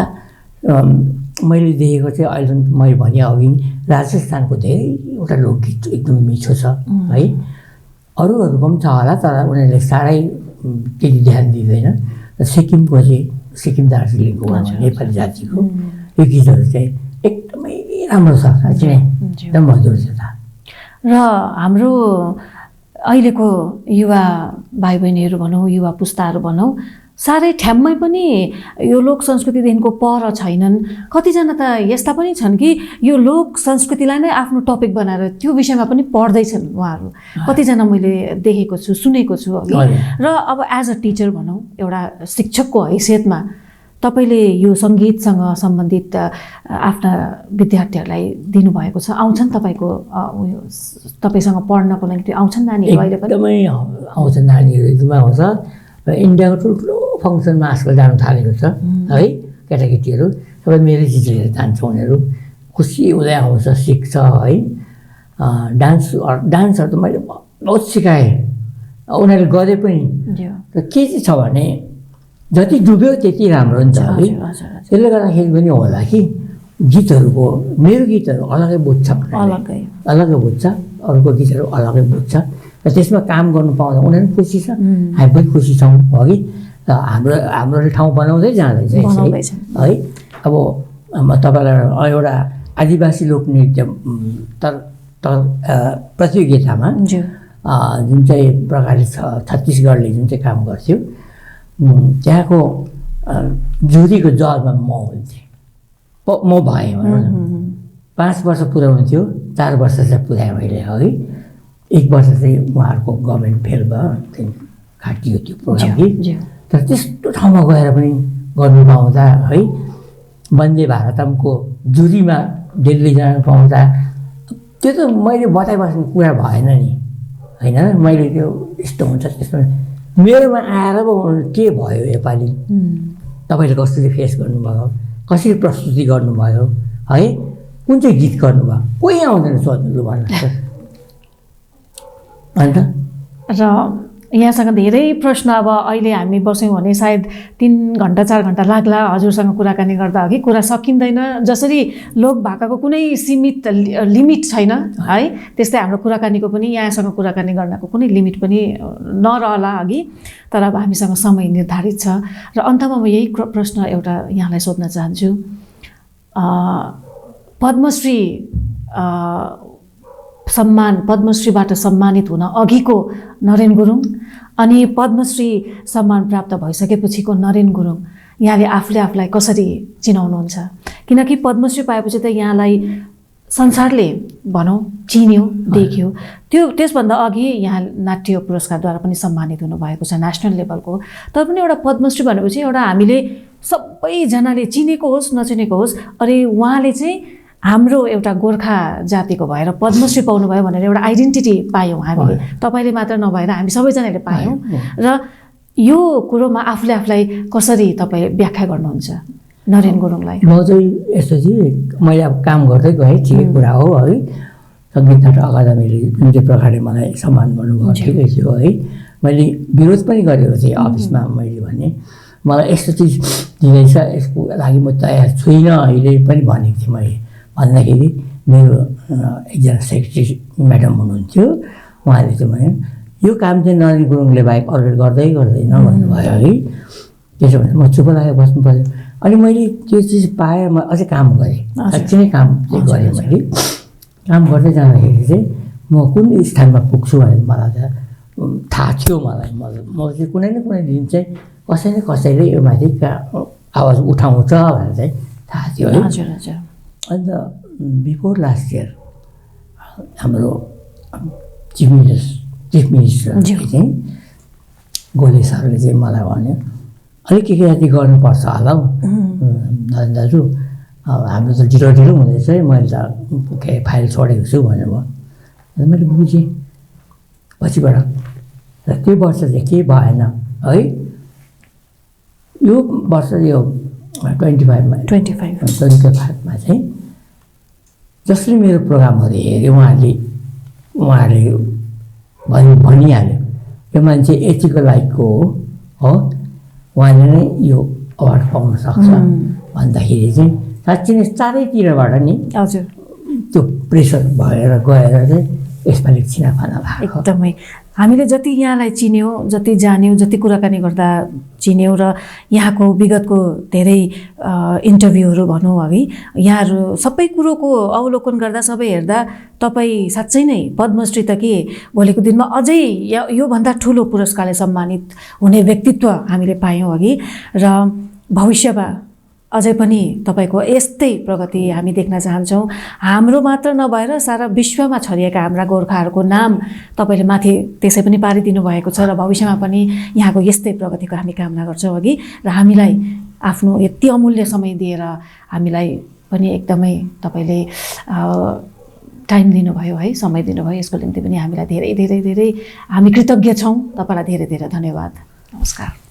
मैले देखेको चाहिँ अहिले मैले भने अघि राजस्थानको धेरैवटा लोकगीत एकदम मिठो छ है अरूहरूको पनि छ होला तर उनीहरूले साह्रै त्यति ध्यान दिँदैन र सिक्किमको चाहिँ सिक्किम दार्जिलिङको नेपाली जातिको यो गीतहरू चाहिँ एकदमै राम्रो छ साँच्चै नै एकदम मधुर छ र हाम्रो अहिलेको युवा भाइ बहिनीहरू भनौँ युवा पुस्ताहरू भनौँ साह्रै ठ्याम्मै पनि यो लोक संस्कृतिदेखिको पर छैनन् कतिजना त यस्ता पनि छन् कि यो लोक संस्कृतिलाई नै आफ्नो टपिक बनाएर त्यो विषयमा पनि पढ्दैछन् उहाँहरू कतिजना मैले देखेको छु सुनेको छु अघि र अब एज अ टिचर भनौँ एउटा शिक्षकको हैसियतमा तपाईँले यो सङ्गीतसँग सम्बन्धित आफ्ना विद्यार्थीहरूलाई दिनुभएको छ आउँछन् तपाईँको तपाईँसँग पढ्नको लागि आउँछन् नानीहरू अहिले पनि एकदमै आउँछन् नानीहरू एकदमै आउँछ इन्डियाको ठुल्ठुलो फङ्सनमा आजकल जानु थालेको छ है केटाकेटीहरू सबै मेरै चिज लिएर जान्छ उनीहरू खुसी हुँदै आउँछ सिक्छ है डान्सहरू त मैले बहुत सिकाएँ उनीहरूले गरे पनि र के चाहिँ छ भने जति डुब्यो त्यति राम्रो नि त है त्यसले गर्दाखेरि पनि होला कि गीतहरूको मेरो गीतहरू अलग्गै बुझ्छ अलग्गै बुझ्छ अरूको गीतहरू अलग्गै बुझ्छ र त्यसमा काम गर्नु पाउँदा उनीहरू पनि खुसी छ हामी पनि खुसी छौँ अघि हाम्रो ठाउँ बनाउँदै जाँदैछ है अब म तपाईँलाई एउटा आदिवासी लोकनृत्य प्रतियोगितामा जुन चाहिँ प्रकारले छत्तिसगढले जुन चाहिँ काम गर्थ्यो त्यहाँको जुरीको जजमा म हुन्थेँ म भएँ भनौँ न 5 वर्ष पुऱ्याउनु थियो 4 वर्ष चाहिँ पुऱ्याएँ मैले है 1 वर्ष चाहिँ उहाँहरूको गभर्मेन्ट फेल भयो काटियो त्यो प्रोग्राम कि तर त्यस्तो ठाउँमा गएर पनि गर्नु पाउँदा है वन्दे भारतमको जुरीमा दिल्ली जानु पाउँदा त्यो त मैले बताइबस्ने कुरा भएन नि होइन मैले त्यो यस्तो हुन्छ त्यस्तो मेरोमा आएर पो के भयो योपालि तपाईँले कसरी फेस गर्नुभयो कसरी प्रस्तुति गर्नुभयो है कुन चाहिँ गीत गर्नुभयो कोही आउँदैन सोध्नु भन्नु अन्त र यहाँसँग धेरै प्रश्न अब अहिले हामी बस्यौँ भने सायद 3 घन्टा 4 घन्टा लाग्ला हजुरसँग कुराकानी गर्दा अघि कुरा सकिँदैन जसरी लोक भाकाको कुनै सीमित लिमिट छैन है त्यस्तै हाम्रो कुराकानीको पनि यहाँसँग कुराकानी गर्नको कुनै लिमिट पनि नरहला अघि तर अब हामीसँग समय निर्धारित छ र अन्तमा म यही प्रश्न एउटा यहाँलाई सोध्न चाहन्छु पद्मश्री सम्मान पद्मश्रीबाट सम्मानित हुन अघिको नरेन गुरुङ अनि पद्मश्री सम्मान प्राप्त भइसकेपछिको नरेन गुरुङ यहाँले आफूलाई कसरी चिनाउनुहुन्छ किनकि पद्मश्री पाएपछि त यहाँलाई संसारले भनौँ चिन्यो देख्यो त्यसभन्दा अघि यहाँ नाट्य पुरस्कारद्वारा पनि सम्मानित हुनुभएको छ नेसनल लेभलको तर पनि एउटा पद्मश्री भनेपछि एउटा हामीले सबैजनाले चिनेको होस् नचिनेको होस् अरे उहाँले चाहिँ हाम्रो एउटा गोर्खा जातिको भएर पद्मश्री पाउनुभयो भनेर एउटा आइडेन्टिटी पायौँ हामीले तपाईँले मात्र नभएर हामी सबैजनाले पायौँ र यो कुरोमा आफूलाई कसरी तपाईँ व्याख्या गर्नुहुन्छ नरेन गुरुङलाई म चाहिँ यस्तो चाहिँ मैले अब काम गर्दै गएँ ठिकै कुरा हो है सङ्गीत नाटक अकादमीले जुन चाहिँ प्रकारले मलाई सम्मान गर्नुभयो ठिकै थियो है मैले विरोध पनि गरेको थिएँ अफिसमा मैले भने मलाई यस्तो चिज दिँदैछ यसको लागि म तयार छुइनँ अहिले पनि भनेको थिएँ मैले भन्दाखेरि मेरो एकजना सेक्रेटरी म्याडम हुनुहुन्थ्यो उहाँले चाहिँ भने यो काम चाहिँ नरेन गुरुङले बाहेक अरूले गर्दैन भन्नुभयो है त्यसो भने म चुप लागेर बस्नु पऱ्यो अनि मैले त्यो चिज पाएँ म अझै काम गरेँ साँच्चै नै काम चाहिँ गरेँ मैले काम गर्दै जाँदाखेरि चाहिँ म कुन स्थानमा पुग्छु भनेर मलाई त थाहा थियो मलाई म चाहिँ कुनै न कुनै दिन चाहिँ कसैले यो माथि आवाज उठाउँछ भनेर चाहिँ थाहा थियो है। हजुर हजुर। अन्त बिफोर लास्ट इयर हाम्रो चिफ मिनिस्टरले चाहिँ गोले सरले चाहिँ मलाई भन्यो अलिक के जाति गर्नुपर्छ होला हौ नरेन्द्र दाजु, हाम्रो त ढिलो हुँदैछ है, मैले त के फाइल छोडेको छु भन्नुभयो। मैले बुझेँ पछिबाट र त्यो वर्ष चाहिँ के भएन है, यो वर्ष यो 25मा चाहिँ जसले मेरो प्रोग्रामहरू हेऱ्यो उहाँहरूले भनिहाल्यो यो मान्छे एथिकल लाइकको हो, उहाँले नै यो अवार्ड पाउन सक्छ भन्दाखेरि चाहिँ साँच्चै नै चारैतिरबाट नि हजुर त्यो प्रेसर भएर गएर चाहिँ यसपालि छिनाफाना भएको। एकदमै हामीले जति यहाँलाई चिन्यौँ, जति जान्यौँ, जति कुराकानी गर्दा चिन्यौँ र यहाँको विगतको धेरै इन्टरभ्यूहरू भनौँ अघि यहाँहरू सबै कुरोको अवलोकन गर्दा सबै हेर्दा तपाईँ साँच्चै नै पद्मश्री त के भोलिको दिनमा अझै योभन्दा ठुलो पुरस्कारले सम्मानित हुने व्यक्तित्व हामीले पायौँ अघि र भविष्यमा अझै पनि तपाईँको यस्तै प्रगति हामी देख्न चाहन्छौँ। हाम्रो मात्र नभएर सारा विश्वमा छरिएका हाम्रा गोर्खाहरूको नाम तपाईँले माथि त्यसै पनि पारिदिनु भएको छ र भविष्यमा पनि यहाँको यस्तै प्रगतिको हामी कामना गर्छौँ अघि र हामीलाई आफ्नो यति अमूल्य समय दिएर हामीलाई पनि एकदमै तपाईँले टाइम दिनुभयो है, समय दिनुभयो, यसको निम्ति पनि हामीलाई धेरै धेरै धेरै हामी कृतज्ञ छौँ। तपाईँलाई धेरै धेरै धन्यवाद। नमस्कार।